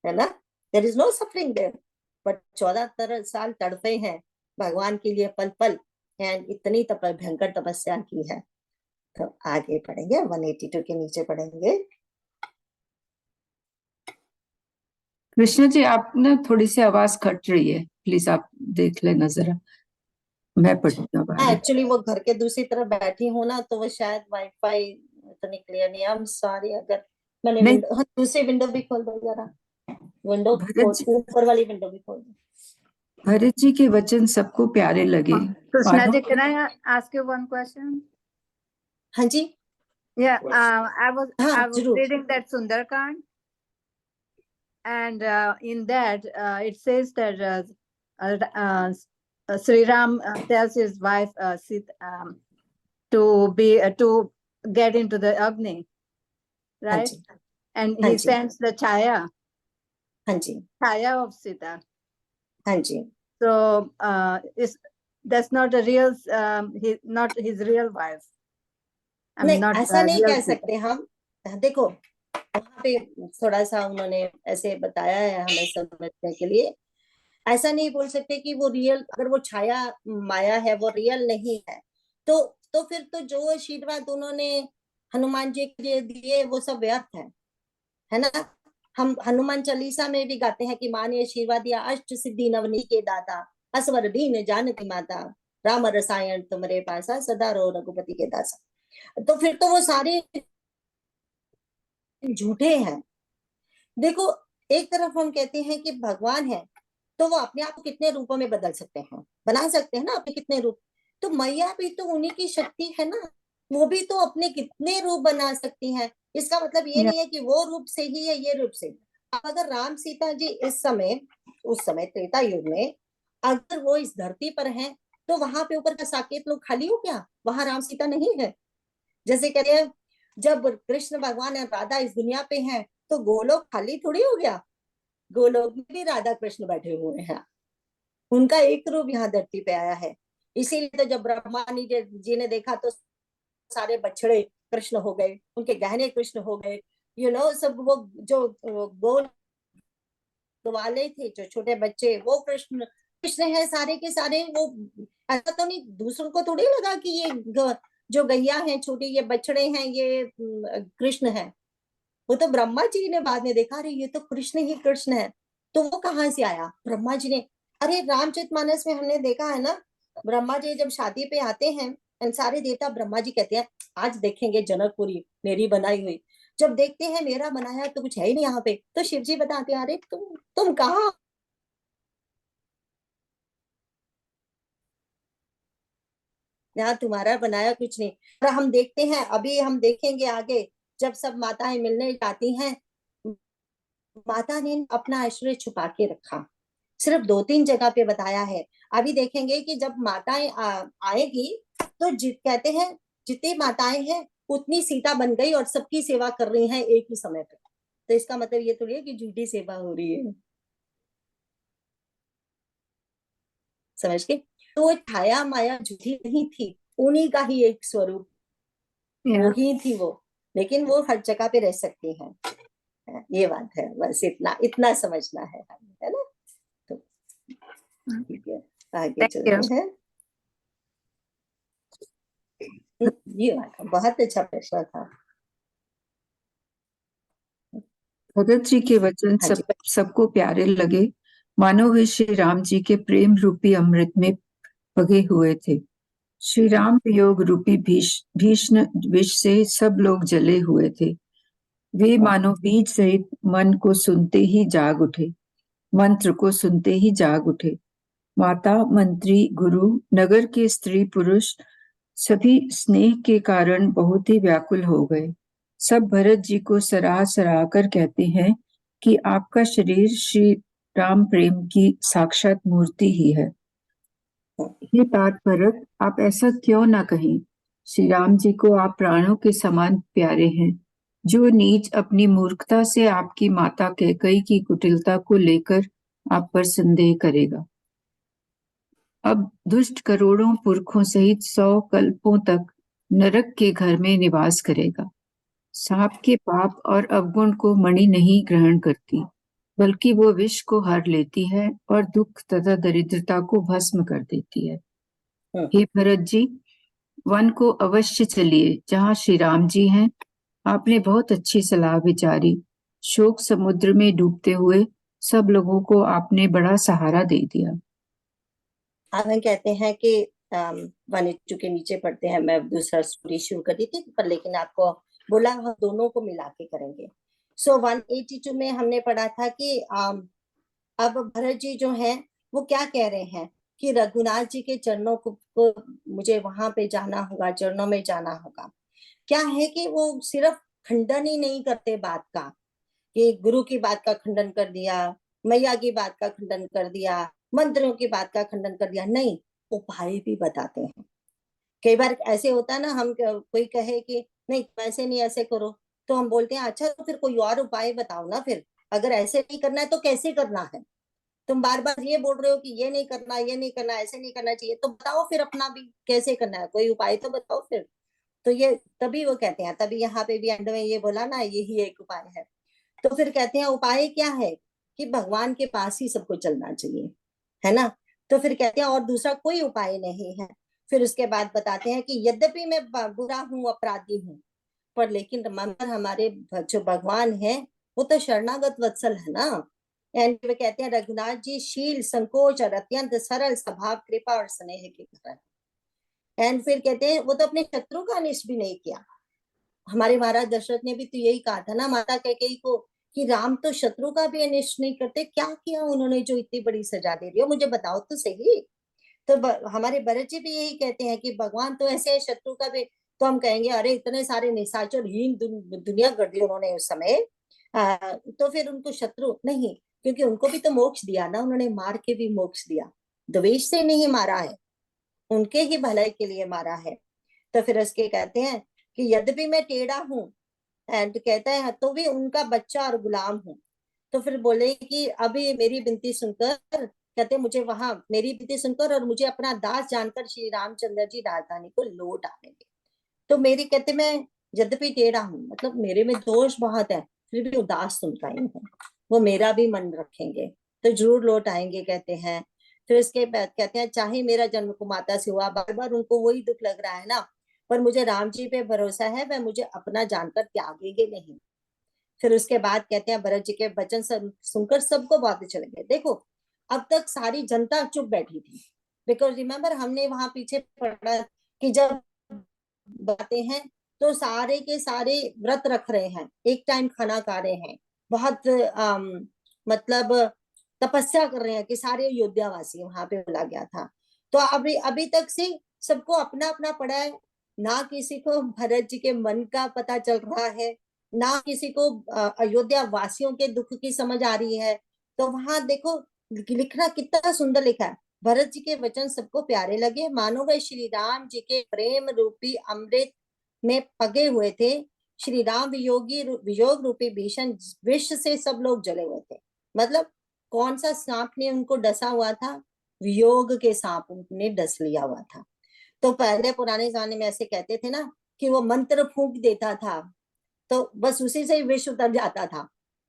है ना। There is no suffering there, but 14 साल तड़पे हैं भगवान के लिए पल पल, एंड इतनी भयंकर तपस्या की है। तो आगे पढ़ेंगे 182 के नीचे पढ़ेंगे। कृष्ण जी आप ना थोड़ी सी आवाज कट रही है, प्लीज आप देख लेना जरा। मैं पढ़ती हूँ बाहर। एक्चुअली वो घर के दूसरी तरफ बैठी हूँ ना, तो वो शायद वाईफाई इतनी क्लियर नहीं है। I am sorry. अगर मैंने नहीं, विंडो, हाँ, दूसरी विंडो भी खोल दो जरा, विंडो ऊपर वाली विंडो भी खोल दो। भरत जी के वचन सबको प्यारे लगे। Krishna ji, can I ask you one question? हाँ जी, Yeah, I was हाँ जरूर। reading that Sundarkand, and in that it says that Sri Ram tells his wife Sita to get into the Agni, हाँ right? Ji, And हाँ he ji, sends the हाँ जी, Chaya of Sita. हाँ जी। So that's not a real, not his real wife. I mean, नहीं, not ऐसा नहीं real कह Sita. सकते हम। देखो वहां पे थोड़ा सा उन्होंने ऐसे बताया है हमें समझने के लिए। ऐसा नहीं बोल सकते कि वो रियल, अगर वो छाया माया है वो रियल नहीं है, तो फिर तो जो आशीर्वाद उन्होंने हनुमान जी के लिए दिए वो सब व्यर्थ है ना। हम हनुमान चालीसा में भी गाते हैं कि माँ ने आशीर्वाद दिया, अष्ट सिद्धि नवनी के दाता, असवर दीन जानकी माता, राम रसायन तुम्हारे पासा, सदा रो रघुपति के दासा। तो फिर तो वो सारे झूठे हैं। देखो एक तरफ हम कहते हैं कि भगवान है, तो वो अपने आप को कितने रूपों में बदल सकते हैं, बना सकते हैं ना अपने कितने रूप। तो मैया भी तो उन्हीं की शक्ति है ना, वो भी तो अपने कितने रूप बना सकती हैं। इसका मतलब ये Yeah. नहीं है कि वो रूप से ही है, ये रूप से। अब अगर राम सीता जी इस समय, उस समय त्रेता युग में अगर वो इस धरती पर हैं, तो वहां पे ऊपर का साकेत लोग खाली हो गया, वहां राम सीता नहीं है। जैसे कहते हैं जब कृष्ण भगवान और राधा इस दुनिया पे हैं, तो गोलोक खाली थोड़ी हो गया, गोलोक में भी राधा कृष्ण बैठे हुए हैं, उनका एक रूप यहाँ धरती पे आया है। इसीलिए तो जब ब्रह्मा जी ने देखा तो सारे बछड़े कृष्ण हो गए, उनके गहने कृष्ण हो गए, सब वो जो गोल वाले थे, जो छोटे बच्चे, वो कृष्ण कृष्ण है सारे के सारे। वो ऐसा तो नहीं दूसरों को थोड़ी लगा कि ये जो गैया है छोटी, ये बछड़े हैं, ये कृष्ण है। वो तो ब्रह्मा जी ने बाद में देखा, अरे ये तो कृष्ण ही कृष्ण है। तो वो कहाँ से आया? ब्रह्मा जी ने, अरे रामचरितमानस में हमने देखा है ना, ब्रह्मा जी जब शादी पे आते हैं, सारे देवता, ब्रह्मा जी कहते हैं आज देखेंगे जनकपुरी मेरी बनाई हुई। जब देखते हैं मेरा बनाया तो कुछ है ही नहीं यहाँ पे, तो शिव जी बताते हैं, अरे तुम कहाँ, यहाँ तुम्हारा बनाया कुछ नहीं। और हम देखते हैं, अभी हम देखेंगे आगे, जब सब माताएं मिलने जाती हैं, माता ने अपना ऐश्वर्य छुपा के रखा, सिर्फ 2-3 जगह पे बताया है। अभी देखेंगे कि जब माताएं आएगी तो कहते हैं जितनी माताएं हैं उतनी सीता बन गई और सबकी सेवा कर रही हैं एक ही समय पे। तो इसका मतलब ये थोड़ी है कि झूठी सेवा हो रही है, समझ के। तो वो छाया माया झूठी नहीं थी, उन्हीं का ही एक स्वरूप, Yeah. वही थी वो, लेकिन वो हर जगह पे रह सकती हैं। ये बात है, बस इतना इतना समझना है ना। तो ठीक है, आगे Thank you. चलते हैं। ये बात है, बहुत अच्छा प्रश्न था। भगत जी के वचन हाँ जी। सबको प्यारे लगे, मानो वे श्री राम जी के प्रेम रूपी अमृत में पगे हुए थे। श्री राम वियोग रूपी भीषण विष से सब लोग जले हुए थे। वे मानो बीज सहित मन को सुनते ही जाग उठे, मंत्र को सुनते ही जाग उठे। माता, मंत्री, गुरु, नगर के स्त्री पुरुष सभी स्नेह के कारण बहुत ही व्याकुल हो गए। सब भरत जी को सराह सराह कर कहते हैं कि आपका शरीर श्री राम प्रेम की साक्षात मूर्ति ही है। हे तात भरत, आप ऐसा क्यों ना कहें? श्री राम जी को आप प्राणों के समान प्यारे हैं। जो नीच अपनी मूर्खता से आपकी माता कैकेयी की कुटिलता को लेकर आप पर संदेह करेगा, अब दुष्ट करोड़ों पुरखों सहित 100 कल्पों तक नरक के घर में निवास करेगा। सांप के पाप और अवगुण को मणि नहीं ग्रहण करती, बल्कि वो विष को हर लेती है और दुख तथा दरिद्रता को भस्म कर देती है। हे भरत जी, वन को अवश्य चलिए जहाँ श्री राम जी हैं। आपने बहुत अच्छी सलाह विचारी। शोक समुद्र में डूबते हुए सब लोगों को आपने बड़ा सहारा दे दिया। हम कहते हैं कि 182 के नीचे पढ़ते हैं, मैं दूसरा स्टोरी शुरू कर दी थी पर, लेकिन आपको बोला हम दोनों को मिला के करेंगे। सो 182 में हमने पढ़ा था कि अब भरत जी जो हैं वो क्या कह रहे हैं कि रघुनाथ जी के चरणों को मुझे वहां पे जाना होगा, चरणों में जाना होगा। क्या है कि वो सिर्फ खंडन ही नहीं करते बात का, कि गुरु की बात का खंडन कर दिया, मैया की बात का खंडन कर दिया, मंत्रियों की बात का खंडन कर दिया, नहीं, उपाय भी बताते हैं। कई बार ऐसे होता है ना, हम कोई कहे कि नहीं ऐसे नहीं ऐसे करो, तो हम बोलते हैं अच्छा तो फिर कोई और उपाय बताओ ना, फिर अगर ऐसे नहीं करना है तो कैसे करना है? तुम बार बार ये बोल रहे हो कि ये नहीं करना, ये नहीं करना, ऐसे नहीं करना चाहिए, तो बताओ फिर अपना भी कैसे करना है, कोई उपाय तो बताओ फिर। तो ये तभी वो कहते हैं, तभी यहाँ पे भी एंड में ये बोला ना, यही एक उपाय है। तो फिर कहते हैं उपाय क्या है कि भगवान के पास ही सबको चलना चाहिए, है ना। तो फिर कहते हैं और दूसरा कोई उपाय नहीं है। फिर उसके बाद बताते हैं कि यद्यपि मैं बुरा हूँ, अपराधी हूँ, पर लेकिन मंत्र हमारे जो भगवान है वो तो शरणागत वत्सल है ना। एंड वे कहते हैं रघुनाथ जी शील, संकोच और अत्यंत सरल स्वभाव, कृपा और स्नेह के कारण। एंड फिर कहते हैं वो तो अपने शत्रु का अनिष्ट भी नहीं किया। हमारे महाराज दशरथ ने भी तो यही कहा था ना माता कैकेयी को कि राम तो शत्रु का भी अनिष्ट नहीं करते, क्या किया उन्होंने जो इतनी बड़ी सजा दे रही हो, मुझे बताओ तो सही। तो हमारे भरत जी भी यही कहते हैं कि भगवान तो ऐसे शत्रु का भी, तो हम कहेंगे अरे इतने सारे निशाचर हीन दुनिया कर दी उन्होंने उस समय। तो फिर उनको शत्रु नहीं, क्योंकि उनको भी तो मोक्ष दिया ना, उन्होंने मार के भी मोक्ष दिया, द्वेष से नहीं मारा है, उनके ही भलाई के लिए मारा है। तो फिर उसके कहते हैं कि यद्यपि मैं टेढ़ा हूं, एंड कहता है तो भी उनका बच्चा और गुलाम हूं। तो फिर बोले कि अभी मेरी विनती सुनकर, कहते मुझे वहां मेरी विनती सुनकर और मुझे अपना दास जानकर श्री रामचंद्र जी राजधानी को लौट आएंगे। तो मेरी कहते मैं यद्यपि टेढ़ा हूं, मतलब मेरे में दोष बहुत है, फिर भी उदास सुनता ही हूँ, वो मेरा भी मन रखेंगे तो जरूर लौट आएंगे, कहते हैं। फिर इसके बाद कहते हैं चाहे मेरा जन्म कुमाता से हुआ, बार बार उनको वही दुख लग रहा है ना, पर मुझे राम जी पे भरोसा है, वह मुझे अपना जानकर त्यागेंगे नहीं। फिर उसके बाद कहते हैं भरत जी के वचन सुनकर सबको बहुत अच्छा लगे। देखो अब तक सारी जनता चुप बैठी थी, बिकॉज रिमेम्बर हमने वहां पीछे पढ़ा कि जब बातें हैं तो सारे के सारे व्रत रख रहे हैं, एक टाइम खाना खा रहे हैं, बहुत मतलब तपस्या कर रहे हैं कि सारे अयोध्यावासी वहां पे बुला गया था। तो अभी अभी तक से सबको अपना अपना पड़ा है, ना किसी को भरत जी के मन का पता चल रहा है, ना किसी को अयोध्या वासियों के दुख की समझ आ रही है। तो वहां देखो लिखना कितना सुंदर लिखा है, भरत जी के वचन सबको प्यारे लगे, मानो वह श्री राम जी के प्रेम रूपी अमृत में पगे हुए थे। श्री राम वियोग रूपी भीषण विष से सब लोग जले हुए थे। मतलब कौन सा सांप ने उनको डसा हुआ था? वियोग के सांप उन्होंने डस लिया हुआ था। तो पहले पुराने जमाने में ऐसे कहते थे ना कि वो मंत्र फूंक देता था तो बस उसी से ही विष उतर जाता था।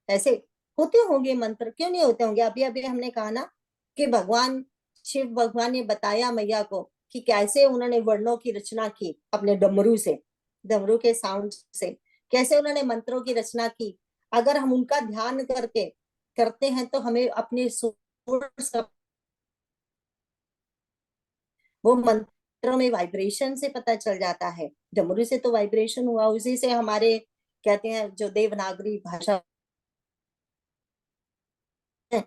ऐसे होते होंगे मंत्र, क्यों नहीं होते होंगे? अभी अभी हमने कहा ना कि भगवान शिव भगवान ने बताया मैया को कि कैसे उन्होंने वर्णों की रचना की अपने डमरू से, डमरू के साउंड से कैसे उन्होंने मंत्रों की रचना की। अगर हम उनका ध्यान करके करते हैं तो हमें अपने सोर्स का, वो मंत्रों में वाइब्रेशन से पता चल जाता है। डमरू से तो वाइब्रेशन हुआ, उसी से हमारे कहते हैं जो देवनागरी भाषा है,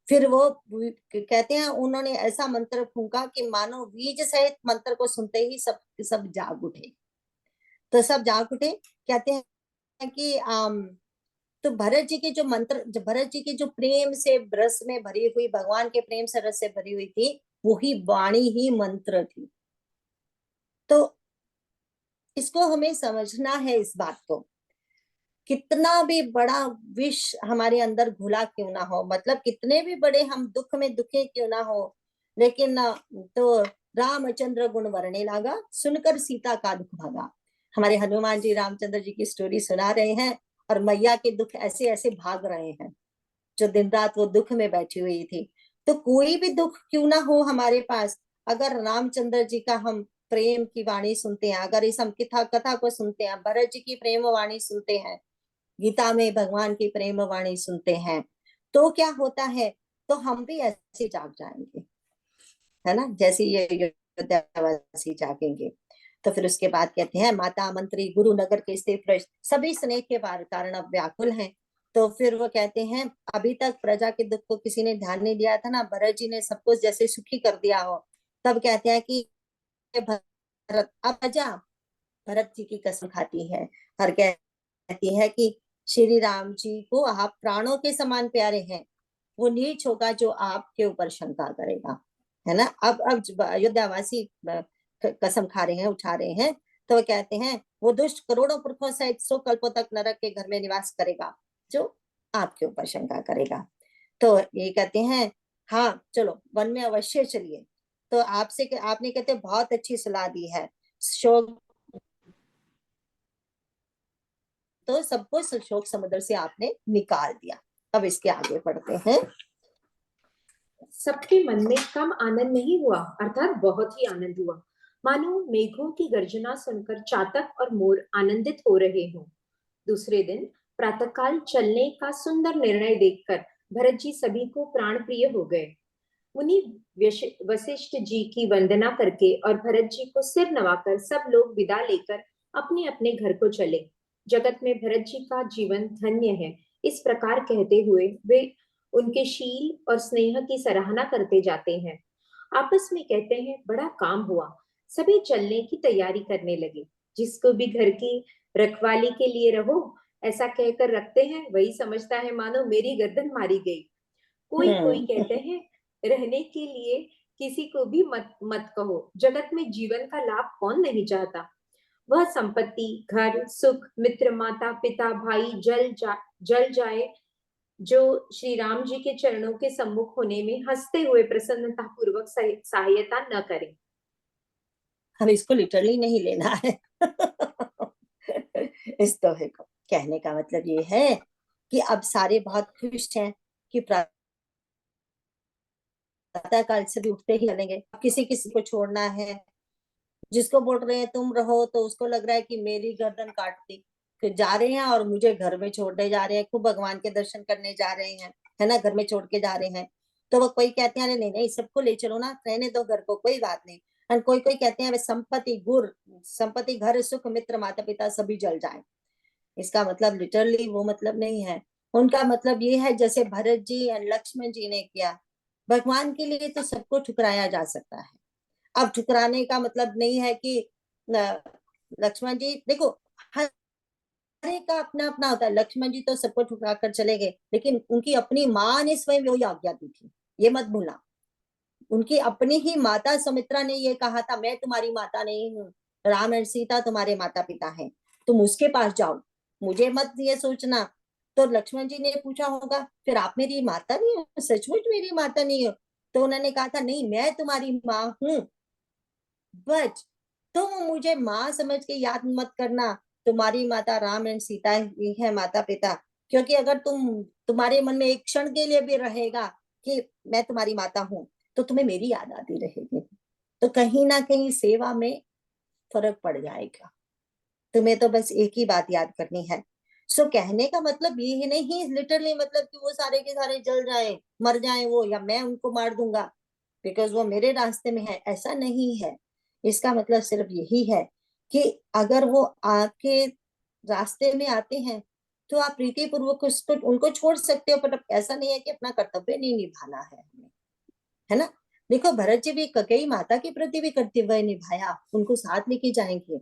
फिर वो कहते हैं उन्होंने ऐसा मंत्र फूंका कि मानो बीज सहित मंत्र को सुनते ही सब सब जाग उठे। तो सब जाग उठे। कहते हैं कि तो भरत जी के जो मंत्र, भरत जी की जो प्रेम से रस में भरी हुई, भगवान के प्रेम से रस से भरी हुई थी, वही वाणी ही मंत्र थी। तो इसको हमें समझना है, इस बात को, कितना भी बड़ा विष हमारे अंदर घुला क्यों ना हो, मतलब कितने भी बड़े हम दुख में दुखे क्यों ना हो, लेकिन तो रामचंद्र गुण वर्णे लागा, सुनकर सीता का दुख भागा। हमारे हनुमान जी रामचंद्र जी की स्टोरी सुना रहे हैं और मैया के दुख ऐसे ऐसे भाग रहे हैं, जो दिन रात वो दुख में बैठी हुई थी। तो कोई भी दुख क्यों ना हो हमारे पास, अगर रामचंद्र जी का हम प्रेम की वाणी सुनते हैं, अगर इस हम कथा को सुनते हैं, भरत जी की प्रेम वाणी सुनते हैं, गीता में भगवान की प्रेम वाणी सुनते हैं, तो क्या होता है? तो हम भी ऐसे जाग जाएंगे, है ना, जैसे ये अयोध्यावासी जागेंगे। तो फिर उसके बाद कहते हैं माता मंत्री गुरु नगर के स्थित सभी स्नेह के कारण अब व्याकुल हैं। तो फिर वो कहते हैं अभी तक प्रजा के दुख को किसी ने ध्यान नहीं दिया था ना, भरत जी ने सबको जैसे सुखी कर दिया हो। तब कहते हैं कि भरत, अब प्रजा भरत जी की कसम खाती है और कहती है कि श्री राम जी को आप प्राणों के समान प्यारे हैं, वो नीच होगा जो आपके ऊपर शंका करेगा, है ना। अब अयोध्यावासी कसम खा रहे हैं, उठा रहे हैं। तो वो कहते हैं वो दुष्ट करोड़ों पुरखों सहित 100 कल्पों तक नरक के घर में निवास करेगा जो आपके ऊपर शंका करेगा। तो ये कहते हैं हाँ चलो वन में अवश्य चलिए। तो आपसे आपने कहते बहुत अच्छी सलाह दी है, शोक, तो सबको शोक समुद्र से आपने निकाल दिया। अब इसके आगे पढ़ते हैं। सबके मन में कम आनंद नहीं हुआ, अर्थात बहुत ही आनंद हुआ, मानो मेघों की गर्जना सुनकर चातक और मोर आनंदित हो रहे हों। दूसरे दिन प्रातःकाल चलने का सुंदर निर्णय देखकर भरत जी सभी को प्राण प्रिय हो गए। मुनि वशिष्ठ जी की वंदना करके और भरत जी को सिर नवाकर सब लोग विदा लेकर अपने अपने घर को चले। जगत में भरत जी का जीवन धन्य है, इस प्रकार कहते हुए वे उनके शील और स्नेह की सराहना करते जाते हैं। आपस में कहते हैं बड़ा काम हुआ। सभी चलने की तैयारी करने लगे। जिसको भी घर की रखवाली के लिए रहो ऐसा कहकर रखते हैं, वही समझता है मानो मेरी गर्दन मारी गई। कोई कोई कहते हैं रहने के लिए किसी को भी मत मत कहो, जगत में जीवन का लाभ कौन नहीं चाहता। वह संपत्ति, घर, सुख, मित्र, माता पिता, भाई जल जाए जो श्री राम जी के चरणों के सम्मुख होने में हंसते हुए प्रसन्नता पूर्वक सहायता न करें। हम इसको लिटरली नहीं लेना है। इस दोहे को कहने का मतलब ये है कि अब सारे बहुत खुश हैं कि प्रातः काल से भी उठते ही चलेंगे। किसी किसी को छोड़ना है, जिसको बोल रहे हैं तुम रहो तो उसको लग रहा है कि मेरी गर्दन काट दी, फिर जा रहे हैं और मुझे घर में छोड़ने जा रहे हैं, खूब भगवान के दर्शन करने जा रहे हैं, है ना, घर में छोड़ के जा रहे हैं। तो वो कोई कहते हैं अरे नहीं नहीं सबको ले चलो ना, रहने दो घर को, कोई बात नहीं। और कोई कोई कहते हैं संपत्ति, घर, सुख, मित्र, माता पिता सभी जल जाए। इसका मतलब लिटरली वो मतलब नहीं है। उनका मतलब ये है जैसे भरत जी और लक्ष्मण जी ने किया। भगवान के लिए तो सबको ठुकराया जा सकता है। अब ठुकराने का मतलब नहीं है कि लक्ष्मण जी, देखो हर एक का अपना अपना होता है। लक्ष्मण जी तो सबको ठुकरा कर चले गए, लेकिन उनकी अपनी माँ ने स्वयं वही आज्ञा दी थी, ये मत भूलना। उनकी अपनी ही माता सुमित्रा ने ये कहा था मैं तुम्हारी माता नहीं हूँ, राम और सीता तुम्हारे माता पिता हैं, तुम उसके पास जाओ, मुझे मत ये सोचना। तो लक्ष्मण जी ने पूछा होगा फिर आप मेरी माता नहीं हो, सचमुच मेरी माता नहीं हो? तो उन्होंने कहा था नहीं मैं तुम्हारी माँ हूँ, बट तुम मुझे माँ समझ के याद मत करना, तुम्हारी माता राम एंड सीता ही है माता पिता। क्योंकि अगर तुम्हारे मन में एक क्षण के लिए भी रहेगा कि मैं तुम्हारी माता हूँ तो तुम्हें मेरी याद आती रहेगी, तो कहीं ना कहीं सेवा में फर्क पड़ जाएगा। तुम्हें तो बस एक ही बात याद करनी है। सो कहने का मतलब ये नहीं लिटरली मतलब कि वो सारे के सारे जल जाए, मर जाए वो, या मैं उनको मार दूंगा बिकॉज वो मेरे रास्ते में है, ऐसा नहीं है। इसका मतलब सिर्फ यही है कि अगर वो आपके रास्ते में आते हैं तो आप प्रीति पूर्वक उसको उनको छोड़ सकते हो, पर ऐसा नहीं है कि अपना कर्तव्य नहीं निभाना है हमें, है ना। देखो भरत जी भी कैकेयी माता के प्रति भी कर्तव्य निभाया, उनको साथ लेके जाएंगे,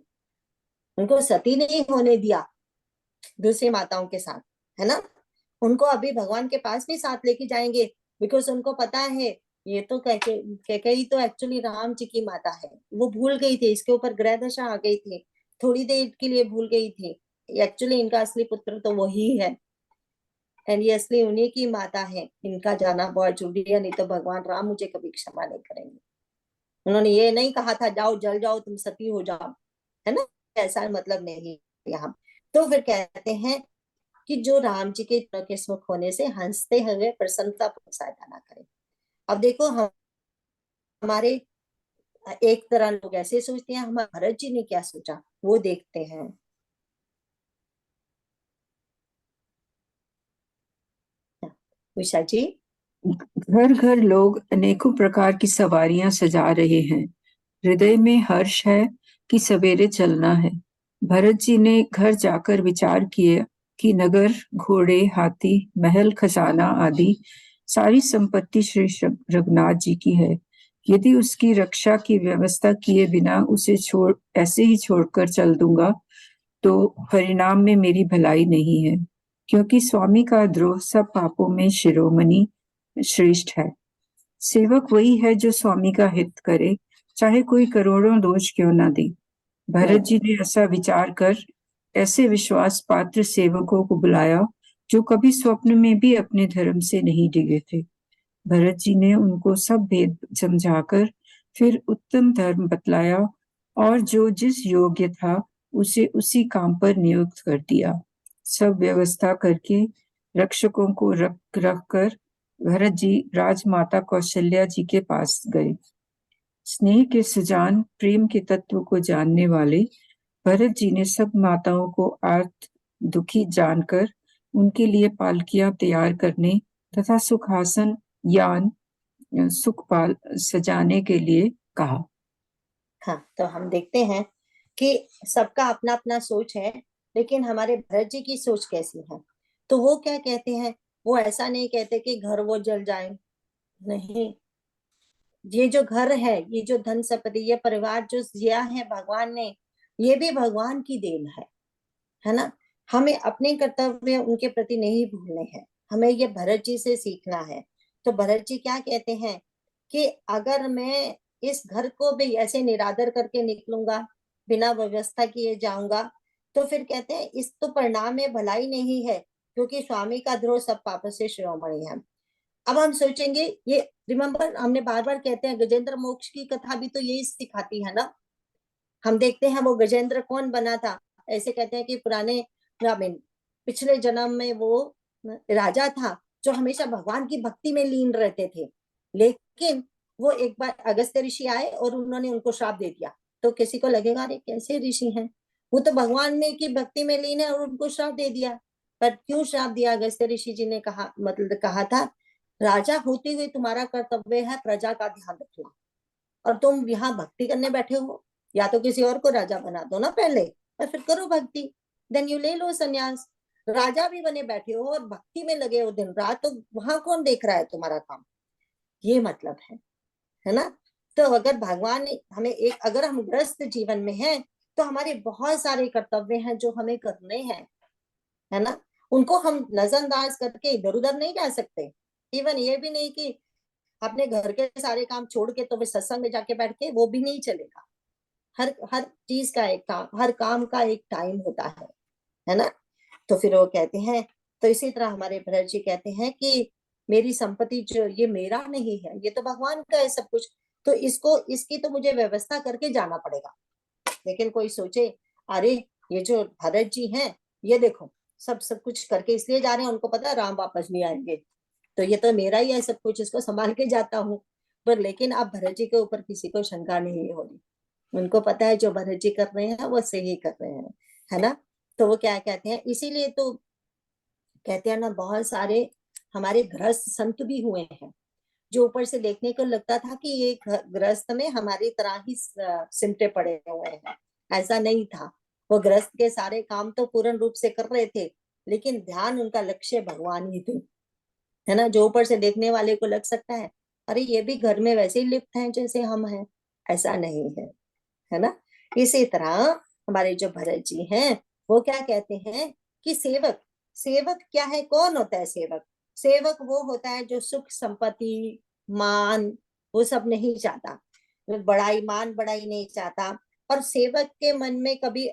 उनको सती नहीं होने दिया दूसरी माताओं के साथ, है ना। उनको अभी भगवान के पास भी साथ लेके जाएंगे बिकॉज उनको पता है ये तो कैकेयी तो एक्चुअली राम जी की माता है। वो भूल गई थी, इसके ऊपर ग्रह दशा आ गई थी, थोड़ी देर के लिए भूल गई थी। एक्चुअली इनका असली पुत्र तो वही है एंड ये असली उन्हीं की माता है। इनका जाना बहुत जरूरी है, नहीं तो भगवान राम मुझे कभी क्षमा नहीं करेंगे। उन्होंने ये नहीं कहा था जाओ जल जाओ तुम सती हो जाओ, है ना, ऐसा मतलब नहीं यहाँ। तो फिर कहते हैं कि जो राम जी के सुख होने से हंसते हुए प्रसन्नता सहायता ना करें। अब देखो हमारे एक तरह लोग ऐसे सोचते हैं, हमारे भरत जी ने क्या सोचा वो देखते हैं। उषा जी। घर घर लोग अनेकों प्रकार की सवारियां सजा रहे हैं। हृदय में हर्ष है कि सवेरे चलना है। भरत जी ने घर जाकर विचार किया कि नगर, घोड़े, हाथी, महल, खजाना आदि सारी संपत्ति श्री रघुनाथ जी की है। यदि उसकी रक्षा की व्यवस्था किए बिना उसे ऐसे ही छोड़कर चल दूंगा तो परिणाम में मेरी भलाई नहीं है, क्योंकि स्वामी का द्रोह सब पापों में शिरोमणि श्रेष्ठ है। सेवक वही है जो स्वामी का हित करे, चाहे कोई करोड़ों दोष क्यों ना दे। भरत जी ने ऐसा विचार कर ऐसे विश्वास पात्र सेवकों को बुलाया जो कभी स्वप्न में भी अपने धर्म से नहीं डिगे थे। भरत जी ने उनको सब भेद समझाकर फिर उत्तम धर्म बतलाया और जो जिस योग्य था उसे उसी काम पर नियुक्त कर दिया। सब व्यवस्था करके रक्षकों को रख कर भरत जी राजमाता कौशल्या जी के पास गए। स्नेह के सुजान, प्रेम के तत्व को जानने वाले भरत जी ने सब माताओं को आर्त दुखी जानकर उनके लिए पालकियां तैयार करने तथा सुखासन, यान, सुखपाल सजाने के लिए कहा। हाँ, तो हम देखते हैं कि सबका अपना अपना सोच है, लेकिन हमारे भरत जी की सोच कैसी है। तो वो क्या कहते हैं, वो ऐसा नहीं कहते कि घर वो जल जाए, नहीं, ये जो घर है, ये जो धन संपत्ति, ये परिवार जो दिया है भगवान ने, ये भी भगवान की देन है ना। हमें अपने कर्तव्य उनके प्रति नहीं भूलने हैं, हमें ये भरत जी से सीखना है। तो भरत जी क्या कहते हैं कि अगर मैं इस घर को भी ऐसे निरादर करके निकलूंगा, बिना व्यवस्था किए जाऊंगा, तो फिर कहते हैं इस तो परिणाम में भलाई नहीं है, क्योंकि स्वामी का द्रोह सब पाप से शिरोमणि है। अब हम सोचेंगे, ये रिमेम्बर हमने बार बार कहते हैं गजेंद्र मोक्ष की कथा भी तो यही सिखाती है ना। हम देखते हैं वो गजेंद्र कौन बना था, ऐसे कहते हैं कि पुराने पिछले जन्म में वो राजा था जो हमेशा भगवान की भक्ति में लीन रहते थे, लेकिन वो एक बार अगस्त्य ऋषि आए और उन्होंने उनको श्राप दे दिया। तो किसी को लगेगा अरे कैसे ऋषि हैं, वो तो भगवान में की भक्ति में लीन है और उनको श्राप दे दिया। पर क्यों श्राप दिया? अगस्त्य ऋषि जी ने कहा, मतलब कहा था, राजा होते हुए तुम्हारा कर्तव्य है प्रजा का ध्यान रखना, और तुम यहाँ भक्ति करने बैठे हो, या तो किसी और को राजा बना दो ना पहले और फिर करो भक्ति, देन यू ले लो संन्यास। राजा भी बने बैठे हो और भक्ति में लगे हो दिन रात, तो वहां कौन देख रहा है तुम्हारा काम? ये मतलब है ना। तो अगर भगवान ने हमें एक, अगर हम ग्रस्त जीवन में हैं तो हमारे बहुत सारे कर्तव्य हैं जो हमें करने हैं, है ना। उनको हम नजरअंदाज करके इधर उधर नहीं जा सकते। इवन ये भी नहीं कि अपने घर के सारे काम छोड़ के तो वे सत्संग में जाके बैठ के, वो भी नहीं चलेगा। हर हर चीज का एक काम, हर काम का एक टाइम होता है ना। तो फिर वो कहते हैं, तो इसी तरह हमारे भरत जी कहते हैं कि मेरी संपत्ति जो ये मेरा नहीं है, ये तो भगवान का है सब कुछ, तो इसको इसकी तो मुझे व्यवस्था करके जाना पड़ेगा। लेकिन कोई सोचे अरे ये जो भरत जी हैं ये देखो सब कुछ करके इसलिए जा रहे हैं, उनको पता है राम वापस नहीं आएंगे, तो ये तो मेरा ही है सब कुछ, इसको संभाल के जाता हूँ। पर लेकिन अब भरत जी के ऊपर किसी को शंका नहीं हो रही, उनको पता है जो भरत जी कर रहे हैं वो सही कर रहे हैं, है ना। तो वो क्या कहते हैं, इसीलिए तो कहते हैं ना, बहुत सारे हमारे गृहस्थ संत भी हुए हैं जो ऊपर से देखने को लगता था कि ये गृहस्थ में हमारी तरह ही सिमटे पड़े हुए हैं, ऐसा नहीं था। वो गृहस्थ के सारे काम तो पूर्ण रूप से कर रहे थे, लेकिन ध्यान उनका लक्ष्य भगवान ही थे, है ना। जो ऊपर से देखने वाले को लग सकता है अरे ये भी घर में वैसे ही लिप्त हैं जैसे हम हैं, ऐसा नहीं है ना। इसी तरह हमारे जो भरत जी हैं वो क्या कहते हैं कि सेवक, सेवक क्या है, कौन होता है सेवक? सेवक वो होता है जो सुख संपत्ति मान वो सब नहीं चाहता, बड़ाई मान बड़ाई नहीं चाहता, और सेवक के मन में कभी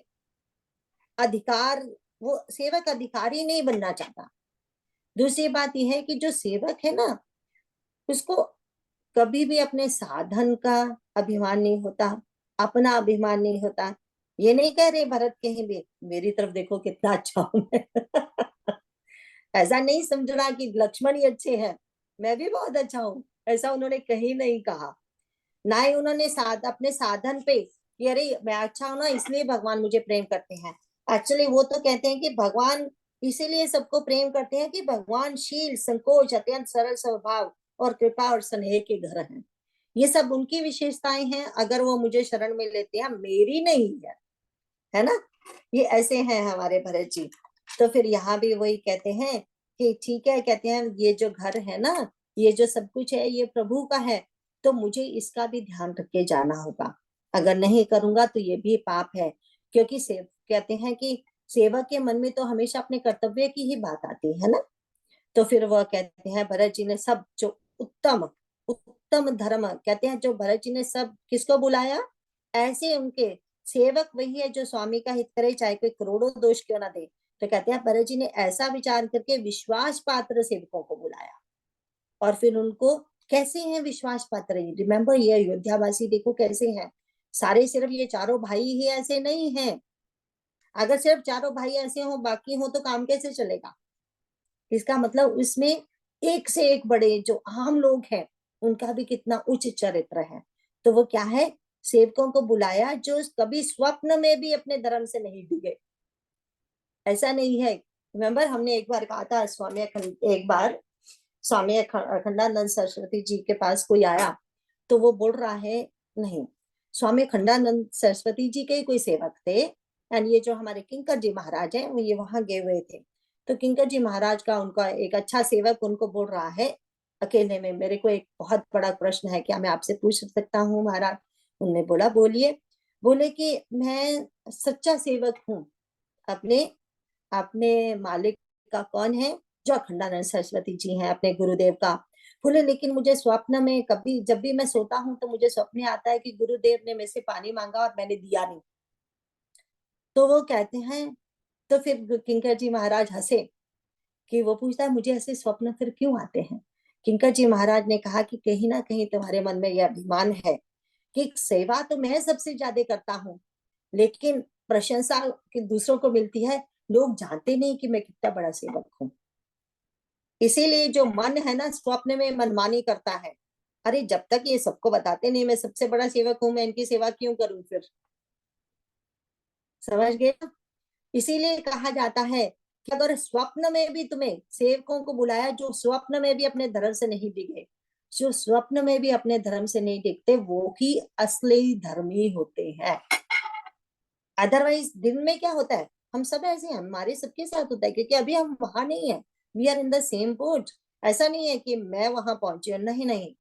अधिकार, वो सेवक अधिकारी नहीं बनना चाहता। दूसरी बात यह है कि जो सेवक है ना, उसको कभी भी अपने साधन का अभिमान नहीं होता, अपना अभिमान नहीं होता। ये नहीं कह रहे भरत कहीं भी मेरी तरफ देखो कितना अच्छा हूं मैं ऐसा नहीं समझना कि लक्ष्मण ही अच्छे हैं, मैं भी बहुत अच्छा हूँ, ऐसा उन्होंने कहीं नहीं कहा। ना ही उन्होंने अपने साधन पे कि अरे मैं अच्छा हूं ना इसलिए भगवान मुझे प्रेम करते हैं। एक्चुअली वो तो कहते हैं कि भगवान इसीलिए सबको प्रेम करते हैं कि भगवान शील संकोच अत्यंत सरल स्वभाव और कृपा और स्नेह के घर हैं। ये सब उनकी विशेषताएं हैं, अगर वो मुझे शरण में लेते हैं, मेरी नहीं है ना। ये ऐसे हैं हमारे भरत जी। तो फिर यहाँ भी वही कहते हैं कि ठीक है, कहते हैं ये जो घर है ना, ये जो सब कुछ है ये प्रभु का है, तो मुझे इसका भी ध्यान रख के जाना होगा, अगर नहीं करूंगा तो ये भी पाप है। क्योंकि कहते हैं कि सेवक के मन में तो हमेशा अपने कर्तव्य की ही बात आती है ना। तो फिर वह कहते हैं भरत जी ने सब जो उत्तम उत्तम धर्म, कहते हैं जो भरत जी ने सब किसको बुलाया, ऐसे उनके सेवक वही है जो स्वामी का हित करे चाहे कोई करोड़ों दोष क्यों ना दे। तो कहते हैं भरत जी ने ऐसा विचार करके विश्वास पात्र सेवकों को बुलाया, और फिर उनको कैसे हैं विश्वास पात्र, रिमेम्बर ये अयोध्यावासी देखो कैसे हैं, सारे सिर्फ ये चारों भाई ही ऐसे नहीं हैं। अगर सिर्फ चारों भाई ऐसे हो बाकी हो तो काम कैसे चलेगा? इसका मतलब उसमें एक से एक बड़े जो आम लोग हैं उनका भी कितना उच्च चरित्र है। तो वो क्या है, सेवकों को बुलाया जो कभी स्वप्न में भी अपने धर्म से नहीं डूबे, ऐसा नहीं है। रिमेम्बर हमने एक बार कहा था स्वामी एक बार स्वामी अखंडानंद सरस्वती जी के पास कोई आया तो वो बोल रहा है, नहीं स्वामी अखंडानंद सरस्वती जी के कोई सेवक थे, एंड ये जो हमारे किंकर जी महाराज हैं वो ये वहां गए हुए थे। तो किंकर जी महाराज का उनका एक अच्छा सेवक उनको बोल रहा है अकेले में, मेरे को एक बहुत बड़ा प्रश्न है, क्या मैं आपसे पूछ सकता हूँ महाराज? उन्होंने बोला बोलिए। बोले कि मैं सच्चा सेवक हूँ अपने अपने मालिक का। कौन है? जो अखंडानंद सरस्वती जी हैं, अपने गुरुदेव का। बोले लेकिन मुझे स्वप्न में कभी, जब भी मैं सोता हूँ तो मुझे स्वप्न में आता है कि गुरुदेव ने मेरे से पानी मांगा और मैंने दिया नहीं। तो वो कहते हैं, तो फिर किंकर जी महाराज हंसे कि वो पूछता है मुझे ऐसे स्वप्न फिर क्यों आते हैं? किंकर जी महाराज ने कहा कि कहीं ना कहीं तुम्हारे मन में यह अभिमान है कि सेवा तो मैं सबसे ज्यादा करता हूँ, लेकिन प्रशंसा कि दूसरों को मिलती है, लोग जानते नहीं कि मैं कितना बड़ा सेवक हूँ। इसीलिए जो मन है ना, स्वप्न में मनमानी करता है। अरे जब तक ये सबको बताते नहीं मैं सबसे बड़ा सेवक हूँ, मैं इनकी सेवा क्यों करूं फिर? समझ गए ना? इसीलिए कहा जाता है कि अगर स्वप्न में भी तुम्हें सेवकों को बुलाया जो स्वप्न में भी अपने धर्म से नहीं दिखे, जो स्वप्न में भी अपने धर्म से नहीं दिखते, वो ही असली धर्मी होते हैं। अदरवाइज दिन में क्या होता है, हम सब ऐसे हैं, हमारे सबके साथ होता है, क्योंकि अभी हम वहां नहीं है, we are in the same boat. ऐसा नहीं है कि मैं वहां पहुंची हूं, नहीं नहीं।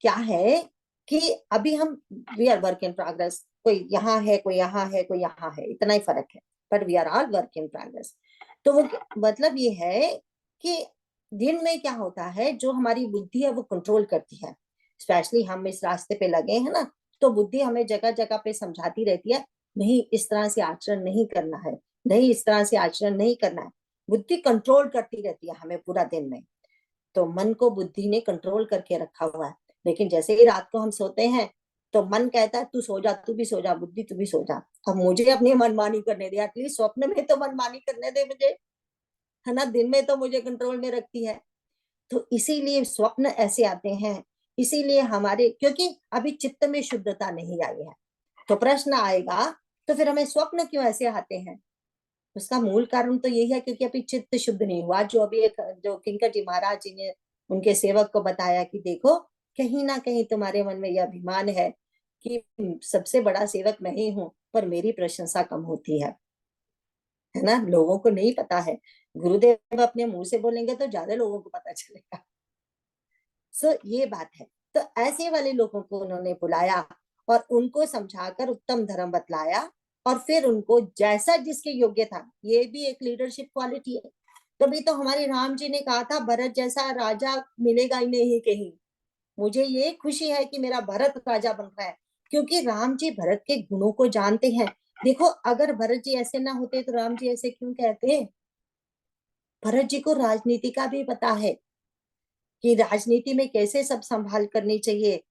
क्या है कि अभी हम, we are work in progress. कोई यहाँ है, कोई यहाँ है, कोई यहाँ है, इतना ही फर्क है, but we are all work in progress. तो वो मतलब ये है कि दिन में क्या होता है, जो हमारी बुद्धि है वो कंट्रोल करती है। स्पेशली हम इस रास्ते पे लगे हैं ना, तो बुद्धि हमें जगह जगह पे समझाती रहती है, नहीं इस तरह से आचरण नहीं करना है, नहीं इस तरह से आचरण नहीं करना है। बुद्धि कंट्रोल करती रहती है हमें पूरा दिन में। तो मन को बुद्धि ने कंट्रोल करके रखा हुआ है। लेकिन जैसे ही रात को हम सोते हैं तो मन कहता है तू सो जा, तू भी सो जा, बुद्धि तू भी सो जा, अब मुझे अपनी मनमानी करने दे, एटलीस्ट स्वप्न में तो मनमानी करने दे मुझे, है ना? दिन में तो मुझे कंट्रोल में रखती है। तो इसीलिए स्वप्न ऐसे आते हैं, इसीलिए हमारे, क्योंकि अभी चित्त में शुद्धता नहीं आई है। तो प्रश्न आएगा तो फिर हमें स्वप्न क्यों ऐसे आते हैं? उसका मूल कारण तो यही है क्योंकि अभी चित्त शुद्ध नहीं हुआ। जो अभी एक जो किंकर जी महाराज जी ने उनके सेवक को बताया कि देखो कहीं ना कहीं तुम्हारे मन में यह अभिमान है कि सबसे बड़ा सेवक मैं ही हूँ, पर मेरी प्रशंसा कम होती है ना? लोगों को नहीं पता है, गुरुदेव अपने मुंह से बोलेंगे तो ज्यादा लोगों को पता चलेगा। सो ये बात है। तो ऐसे वाले लोगों को उन्होंने बुलाया और उनको समझाकर उत्तम धर्म बतलाया, और फिर उनको जैसा जिसके योग्य था, ये भी एक लीडरशिप क्वालिटी है। तभी तो हमारे राम जी ने कहा था भरत जैसा राजा मिलेगा ही नहीं कहीं। मुझे ये खुशी है कि मेरा भरत राजा बन रहा है, क्योंकि राम जी भरत के गुणों को जानते हैं। देखो अगर भरत जी ऐसे ना होते तो राम जी ऐसे क्यों कहते? भरत जी को राजनीति का भी पता है कि राजनीति में कैसे सब संभाल करनी चाहिए,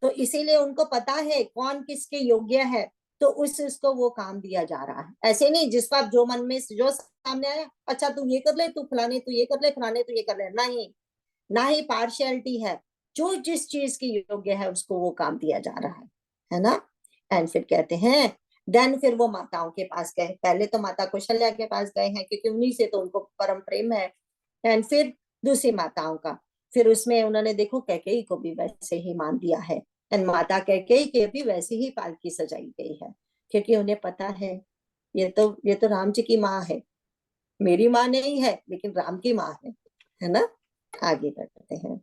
तो इसीलिए उनको पता है कौन किसके योग्य है, तो उसको वो काम दिया जा रहा है। ऐसे नहीं जिस पर जो मन में जो सामने आया, अच्छा तू ये कर ले, तू फलाने तू ये कर ले, फलाने तू ये कर ले, नहीं, ना ही पार्शियलिटी है। जो जिस चीज की योग्य है उसको वो काम दिया जा रहा है ना? एंड फिर कहते हैं देन फिर वो माताओं के पास गए। पहले तो माता कौशल्या के पास गए हैं क्योंकि उन्हीं से तो उनको परम प्रेम है। एंड फिर दूसरी माताओं का, फिर उसमें उन्होंने देखो कैकेयी को भी वैसे ही मान दिया है। एंड माता कैकेयी के भी वैसे ही पालकी सजाई गई है, क्योंकि उन्हें पता है ये तो राम जी की माँ है, मेरी माँ नहीं है लेकिन राम की माँ है ना? आगे बढ़ते हैं।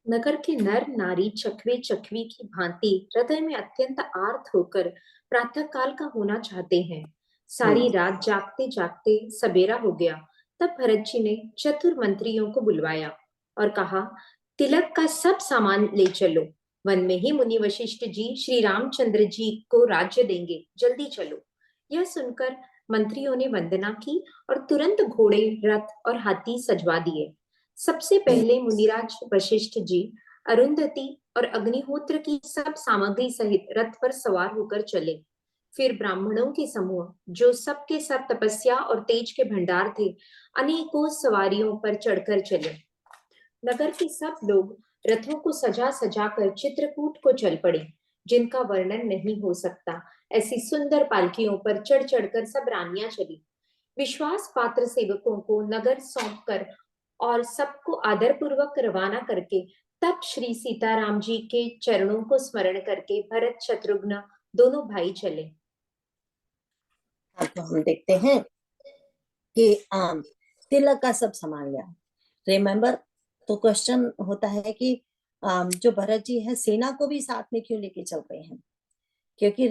नगर के नर नारी चकवे चकवी की भांति हृदय में अत्यंत आर्त होकर प्रातः काल का होना चाहते हैं। सारी रात जागते जागते सबेरा हो गया। तब भरत जी ने चतुर मंत्रियों को बुलवाया और कहा, तिलक का सब सामान ले चलो, वन में ही मुनि वशिष्ठ जी श्री रामचंद्र जी को राज्य देंगे, जल्दी चलो। यह सुनकर मंत्रियों ने वंदना की और तुरंत घोड़े, रथ और हाथी सजवा दिए। सबसे पहले मुनिराज वशिष्ठ जी अरुंधति और अग्निहोत्र की सब सामग्री सहित रथ पर सवार होकर चले। फिर ब्राह्मणों के समूह जो सबके सब तपस्या और तेज के भंडार थे, अनेकों सवारियों पर चढ़कर चले। नगर के सब लोग रथों को सजा सजा कर चित्रकूट को चल पड़े, जिनका वर्णन नहीं हो सकता। ऐसी सुंदर पालकियों पर चढ़ चढ़कर सब रानियां चली। विश्वास पात्र सेवकों को नगर सौंपकर और सबको आदर पूर्वक रवाना करके तब श्री सीताराम जी के चरणों को स्मरण करके भरत शत्रुघ्न दोनों भाई चले। अब तो हम देखते हैं कि तिलक का सब सामान लिया। रिमेम्बर, तो क्वेश्चन होता है कि जो भरत जी है सेना को भी साथ में क्यों लेके चल रहे हैं? क्योंकि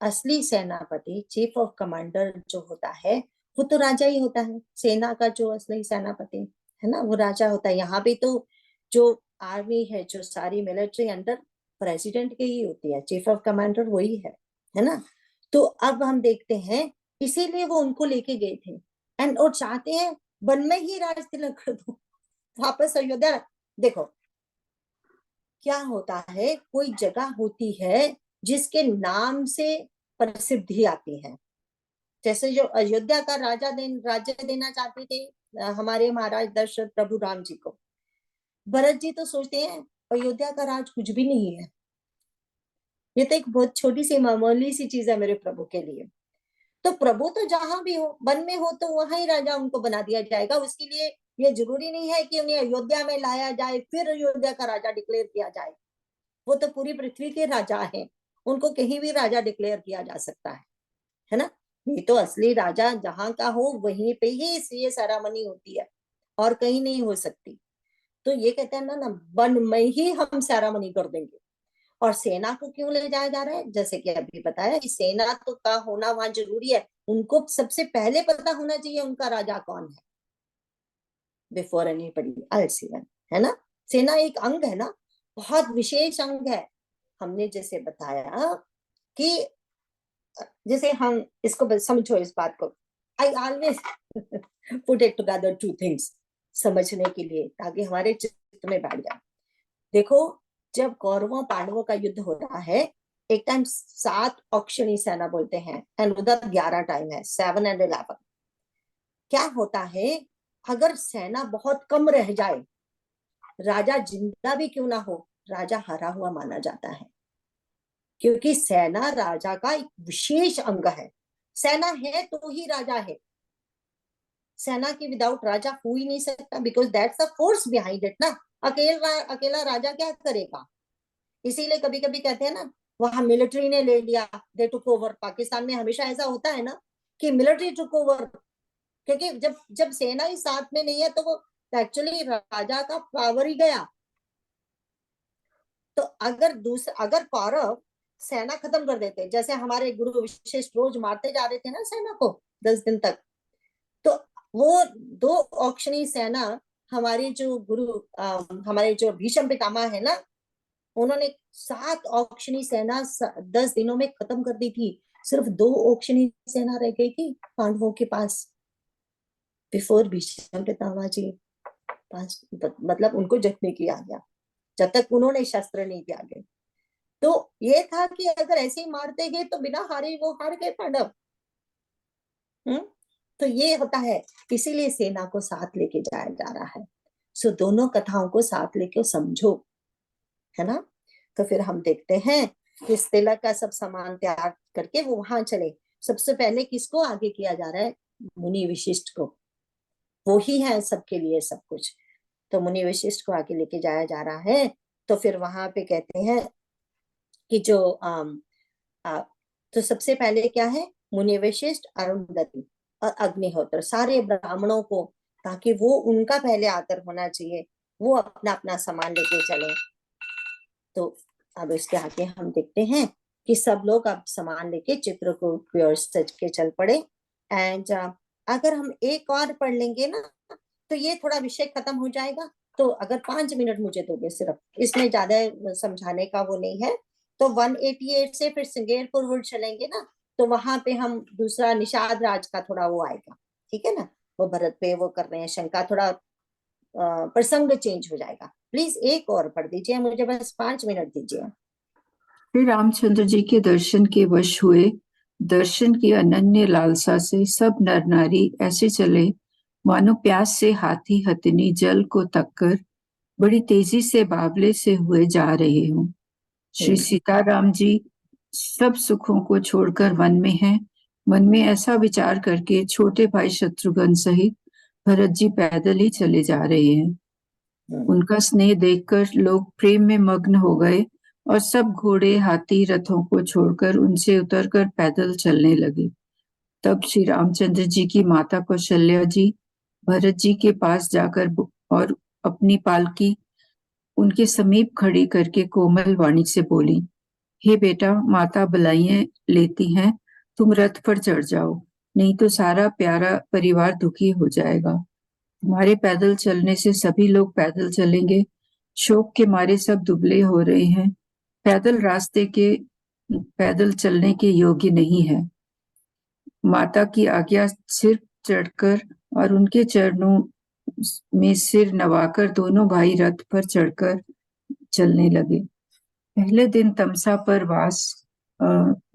असली सेनापति, चीफ ऑफ कमांडर जो होता है वो तो राजा ही होता है। सेना का जो असली सेनापति है ना, वो राजा होता है। यहाँ पे तो जो आर्मी है, जो सारी मिलिट्री अंडर प्रेसिडेंट के ही होती है, चीफ ऑफ कमांडर वही है ना। तो अब हम देखते हैं, इसीलिए वो उनको लेके गए थे एंड और चाहते हैं वन में ही राज तिलक कर दो, वापस अयोध्या। देखो क्या होता है, कोई जगह होती है जिसके नाम से प्रसिद्धि आती है। जैसे जो अयोध्या का राज्य देना चाहते थे हमारे महाराज दशरथ प्रभु राम जी को, भरत जी तो सोचते हैं अयोध्या का राज कुछ भी नहीं है, ये तो एक बहुत छोटी सी मामूली सी चीज है मेरे प्रभु के लिए। तो प्रभु तो जहां भी हो, वन में हो, तो वहां ही राजा उनको बना दिया जाएगा। उसके लिए ये जरूरी नहीं है कि उन्हें अयोध्या में लाया जाए फिर अयोध्या का राजा डिक्लेयर किया जाए। वो तो पूरी पृथ्वी के राजा हैं, उनको कहीं भी राजा डिक्लेयर किया जा सकता है ना। ये तो असली राजा जहां का हो वहीं पे ही ये सेरेमनी होती है और कहीं नहीं हो सकती। तो ये कहते हैं ना वन में ही हम सेरेमनी कर देंगे। और सेना को क्यों ले जाया जा रहा है, जैसे कि अभी बताया कि सेना तो का होना वहां जरूरी है। उनको सबसे पहले पता होना चाहिए उनका राजा कौन है, बिफोर एनीबडी एल्स इवन, है ना। सेना एक अंग है ना, बहुत विशेष अंग है। हमने जैसे बताया कि जैसे हम इसको समझो इस बात को, I always put it together two things समझने के लिए, ताकि हमारे चित्त में बैठ जाए। देखो जब कौरवों पांडवों का युद्ध हो रहा है, एक टाइम 7 औक्षणी सेना बोलते हैं एंड उधर 11 टाइम है, 7 and 11। क्या होता है, अगर सेना बहुत कम रह जाए, राजा जिंदा भी क्यों ना हो, राजा हारा हुआ माना जाता है। क्योंकि सेना राजा का एक विशेष अंग है। सेना है तो ही राजा है। सेना के विदाउट राजा हो ही नहीं सकता, because that's the force behind it ना। अकेला राजा क्या करेगा। इसीलिए कभी कभी कहते हैं ना, वहां मिलिट्री ने ले लिया, दे टुक ओवर। पाकिस्तान में हमेशा ऐसा होता है ना कि मिलिट्री टुक ओवर, क्योंकि जब सेना ही साथ में नहीं है तो वो एक्चुअली राजा का पावर ही गया। तो अगर कौरव सेना खत्म कर देते, जैसे हमारे गुरु विशिष्ट रोज मारते जा रहे थे ना सेना को 10 दिन तक, तो वो 2 औक्षणी सेना हमारे जो हमारे जो भीष्म पितामह है ना, उन्होंने 7 औक्षणी सेना 10 दिनों में खत्म कर दी थी। सिर्फ 2 औक्षणी सेना रह गई थी पांडवों के पास, बिफोर भीष्म पितामह जी पास, मतलब उनको जख्मी किया गया जब तक उन्होंने शस्त्र नहीं त्यागे। तो ये था कि अगर ऐसे ही मारते गए तो बिना हारे वो हार गए पांडव। तो ये होता है, इसीलिए सेना को साथ लेके जाया जा रहा है। सो दोनों कथाओं को साथ लेके समझो, है ना। तो फिर हम देखते हैं कि तिलक का सब सामान तैयार करके वो वहां चले। सबसे पहले किसको आगे किया जा रहा है, मुनि विशिष्ट को, वो ही है सबके लिए सब कुछ। तो मुनि विशिष्ट को आगे लेके जाया जा रहा है। तो फिर वहां पे कहते हैं कि जो तो सबसे पहले क्या है, मुनि विशिष्ट, अरुंधति और अग्निहोत्र, सारे ब्राह्मणों को, ताकि वो उनका पहले आदर होना चाहिए, वो अपना अपना सामान लेके चले। तो अब इसके आगे हम देखते हैं कि सब लोग अब सामान लेके चित्रकूट की ओर सज के चल पड़े। एंड अगर हम एक और पढ़ लेंगे ना तो ये थोड़ा विषय खत्म हो जाएगा। तो अगर 5 मिनट मुझे दोगे सिर्फ, इसमें ज्यादा समझाने का वो नहीं है। तो 188 से फिर सिंगेरपुर रोड चलेंगे ना, तो वहां पे हम दूसरा निषाद राज का थोड़ा वो आएगा, ठीक है ना। वो भरत पे वो कर रहे हैं शंका, थोड़ा प्रसंग चेंज हो जाएगा। प्लीज एक और पढ़ दीजिए, मुझे बस 5 मिनट दीजिए। श्री रामचंद्र जी के दर्शन के वश हुए, दर्शन की अनन्य लालसा से सब नर नारी ऐसे चले मानो प्यास से हाथी हथिनी जल को तककर बड़ी तेजी से बावले से हुए जा रहे हों। श्री सीताराम जी सब सुखों को छोड़कर वन में हैं। मन में ऐसा विचार करके छोटे भाई शत्रुघ्न सहित भरत जी पैदल ही चले जा रहे हैं। उनका स्नेह देखकर लोग प्रेम में मग्न हो गए और सब घोड़े हाथी रथों को छोड़कर उनसे उतरकर पैदल चलने लगे। तब श्री रामचंद्र जी की माता कौशल्या जी भरत जी के पास जाकर और अपनी पालकी उनके समीप खड़ी करके कोमल वाणी से बोली, हे बेटा, माता बलाइयां लेती हैं, तुम रथ पर चढ़ जाओ, नहीं तो सारा प्यारा परिवार दुखी हो जाएगा। तुम्हारे पैदल चलने से सभी लोग पैदल चलेंगे। शोक के मारे सब दुबले हो रहे हैं। पैदल चलने के योग्य नहीं है। माता की आज्ञा सिर चढ़कर और उनके चरणों में सिर नवाकर दोनों भाई रथ पर चढ़कर चलने लगे। पहले दिन तमसा पर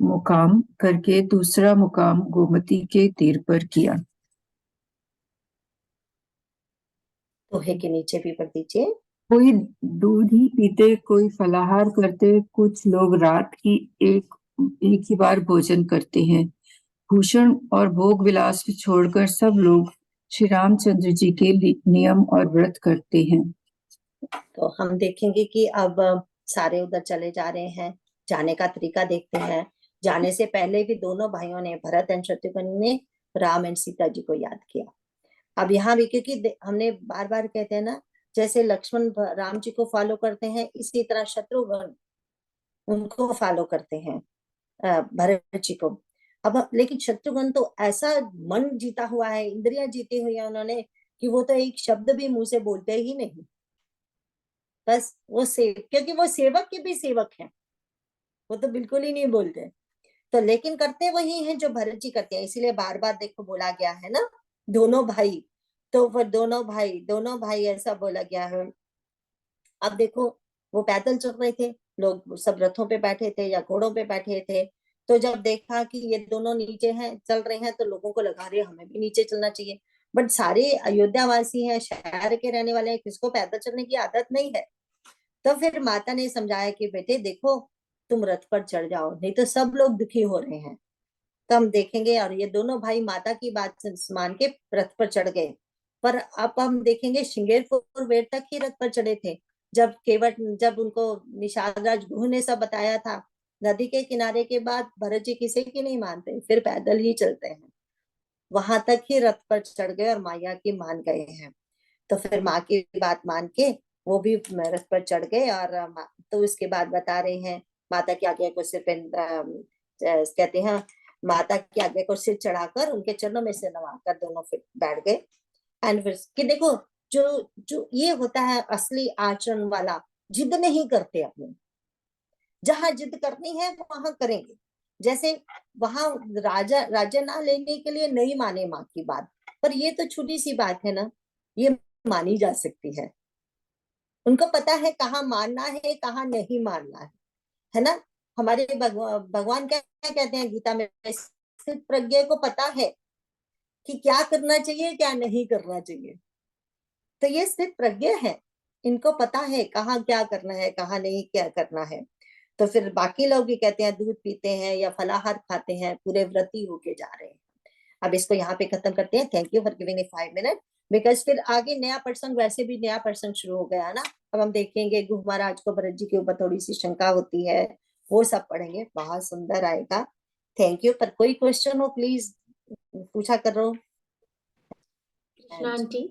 मुकाम करके दूसरा मुकाम गोमती के तीर पर किया। दोहे के नीचे भी पढ़ दीजिए। कोई दूध ही पीते, कोई फलाहार करते, कुछ लोग रात की एक ही बार भोजन करते हैं। भूषण और भोग विलास छोड़कर सब लोग श्री रामचंद्र जी के नियम और व्रत करते हैं। तो हम देखेंगे कि अब सारे उधर चले जा रहे हैं। जाने का तरीका देखते हैं। जाने से पहले भी दोनों भाइयों ने, भरत एंड शत्रुघ्न ने, राम एंड सीता जी को याद किया। अब यहाँ भी, क्योंकि हमने बार बार कहते हैं ना, जैसे लक्ष्मण राम जी को फॉलो करते हैं, इसी तरह शत्रुघ्न उनको फॉलो करते हैं, भरत जी को। अब लेकिन शत्रुघ्न तो ऐसा मन जीता हुआ है, इंद्रियां जीती हुई है उन्होंने, कि वो तो एक शब्द भी मुंह से बोलते ही नहीं। बस वो क्योंकि वो सेवक के भी सेवक हैं, वो तो बिल्कुल ही नहीं बोलते। तो लेकिन करते वही हैं जो भरत जी करते हैं। इसीलिए बार बार देखो बोला गया है ना, दोनों भाई। तो वो दोनों भाई ऐसा बोला गया है। अब देखो, वो पैदल चल रहे थे, लोग सब रथों पे बैठे थे या घोड़ों पे बैठे थे। तो जब देखा कि ये दोनों नीचे हैं, चल रहे हैं, तो लोगों को लगा रहे हमें भी नीचे चलना चाहिए। बट सारे अयोध्या वासी हैं, शहर के रहने वाले हैं, किसको पैदल चलने की आदत नहीं है। तो फिर माता ने समझाया कि बेटे देखो, तुम रथ पर चढ़ जाओ, नहीं तो सब लोग दुखी हो रहे हैं। तो हम देखेंगे, और ये दोनों भाई माता की बात मान के रथ पर चढ़ गए। पर अब हम देखेंगे श्रृंगेरपुर वेर तक ही रथ पर चढ़े थे। जब उनको निषाद राज गुह ने सब बताया था, नदी के किनारे के बाद भरत जी किसी की नहीं मानते, फिर पैदल ही चलते हैं। वहां तक ही रथ पर चढ़ गए और माया की मान गए हैं। तो फिर माँ की बात मान के वो भी रथ पर चढ़ गए। और तो उसके बाद बता रहे हैं, माता की आज्ञा को सिर पे कहते हैं, माता की आज्ञा को सिर चढ़ाकर उनके चरणों में से नवाकर दोनों फिर बैठ गए। एंड फिर कि देखो, जो ये होता है असली आचरण वाला, जिद नहीं करते अपने। जहां जिद करनी है वहां करेंगे। जैसे वहां राज्य ना लेने के लिए नहीं माने माँ की बात, पर ये तो छोटी सी बात है ना, ये मानी जा सकती है। उनको पता है कहाँ मानना है, कहाँ नहीं मानना है ना। हमारे भगवान क्या कहते हैं गीता में, स्थित प्रज्ञ को पता है कि क्या करना चाहिए, क्या नहीं करना चाहिए। तो ये स्थित प्रज्ञ है, इनको पता है कहाँ क्या करना है, कहाँ नहीं क्या करना है। तो फिर बाकी लोग भी कहते हैं दूध पीते हैं या फलाहार खाते हैं, पूरे व्रती होके जा रहे हैं। अब इसको यहाँ पे खत्म करते हैं। Thank you for giving me 5 minute, because फिर आगे नया प्रसंग, वैसे भी नया प्रसंग शुरू हो गया ना। अब हम देखेंगे गुह महाराज को भरत जी के ऊपर थोड़ी सी शंका होती है, वो सब पढ़ेंगे, बहुत सुंदर आएगा। Thank you. पर कोई क्वेश्चन हो प्लीज पूछा करो। कृष्णा आंटी,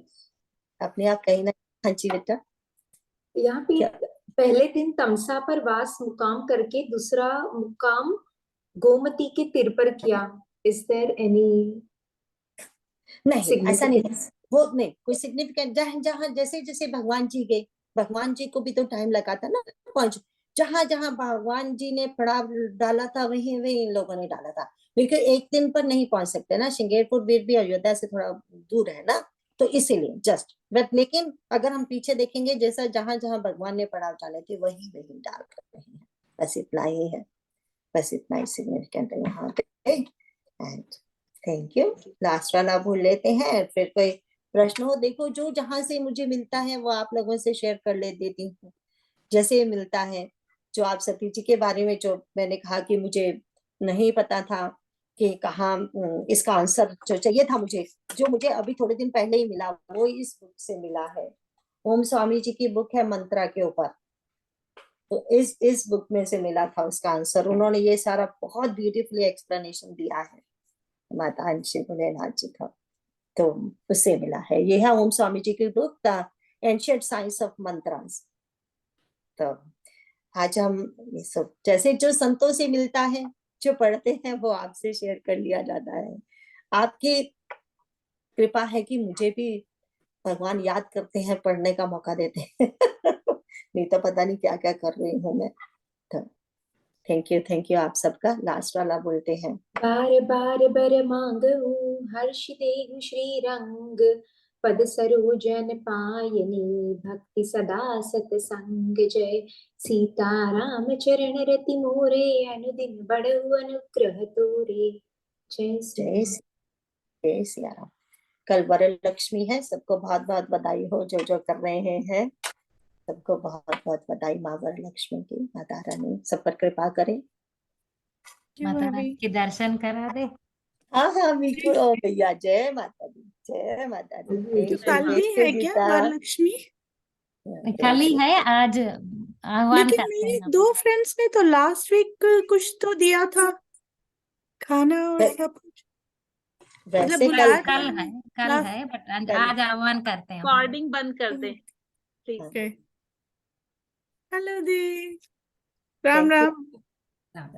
अपने आप कहीं ना। हाँ जी बेटा। यहाँ पे पहले दिन तमसा पर वास मुकाम करके दूसरा मुकाम गोमती के तीर पर किया। इज देयर एनी नहीं, ऐसा नहीं है। वो नहीं कोई सिग्निफिकेंट, जहां जहां जैसे जैसे भगवान जी गए, भगवान जी को भी तो टाइम लगा था ना पहुंच। जहां जहां भगवान जी ने पड़ाव डाला था, वहीं वहीं इन लोगों ने डाला था। लेकिन एक दिन पर नहीं पहुंच सकते ना, श्रृंगेरपुर वीर भी अयोध्या से थोड़ा दूर है ना, तो इसीलिए जस्ट बट। लेकिन अगर हम पीछे देखेंगे, जैसा जहां जहां भगवान ने पड़ाव डाले थे वहीं वहीं डाल रहे हैं। बस इतना ही है, बस इतना ही सिग्निफिकेंट है यहाँ पे। And thank you. लास्ट वाला भूल लेते हैं, फिर कोई प्रश्न हो देखो, जो जहां से मुझे मिलता है वो आप लोगों से शेयर कर ले देती हूँ। जैसे मिलता है, जो आप सती जी के बारे में जो मैंने कहा कि मुझे नहीं पता था कि कहाँ इसका आंसर जो चाहिए था मुझे, जो मुझे अभी थोड़े दिन पहले ही मिला, वो इस बुक से मिला है। ओम स्वामी जी की बुक है मंत्रा के ऊपर, तो इस बुक में से मिला था उसका आंसर। उन्होंने ये सारा बहुत ब्यूटीफुली एक्सप्लेनेशन दिया है माता श्री भोलेनाथ जी का, तो उससे मिला है। ये है ओम स्वामी जी की book the ancient science of mantras. तो आज हम ये सब जैसे जो संतों से मिलता है, जो पढ़ते हैं, वो आपसे शेयर कर लिया जाता है। आपकी कृपा है कि मुझे भी भगवान याद करते हैं, पढ़ने का मौका देते हैं। नहीं तो पता नहीं क्या क्या कर रही हूँ मैं। तो थैंक यू आप सबका। लास्ट वाला बोलते हैं। बार बार बर मांगू हर्ष देहु श्री रंग, पद सरोजन पायनी भक्ति सदा सतसंग। जय सीताराम चरण रति मोरे, अनुदिन बढ़ऊ अनुग्रह तोरे। जय श्री जय जय सिया राम। कल वरलक्ष्मी है, सबको बहुत बहुत बधाई हो। जो जो कर रहे हैं सबको बहुत बहुत बधाई। माँ वरलक्ष्मी की, माता रानी सब पर कृपा करे। माता रानी के दर्शन करा दे। हाँ हाँ बिल्कुल। ओ भैया, जय माता दी, जय माता दी। तो Thank you, कल भी thank you, है क्या गीता। वरलक्ष्मी? कल ही Thank you। है, आज आह्वान लेकिन करते मेरे हैं। 2 फ्रेंड्स ने तो लास्ट वीक कुछ तो दिया था, खाना और वै- सब कुछ, वैसे मतलब कल बुलाया था कल है, कल लास्ट। है, बट कल आज आह्वान करते हैं हम। रिकॉर्डिंग बंद कर दे प्लीज। ओके, हेलो दी, Ram thank you, Ram.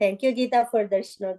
Thank you Geeta for दर्शनों के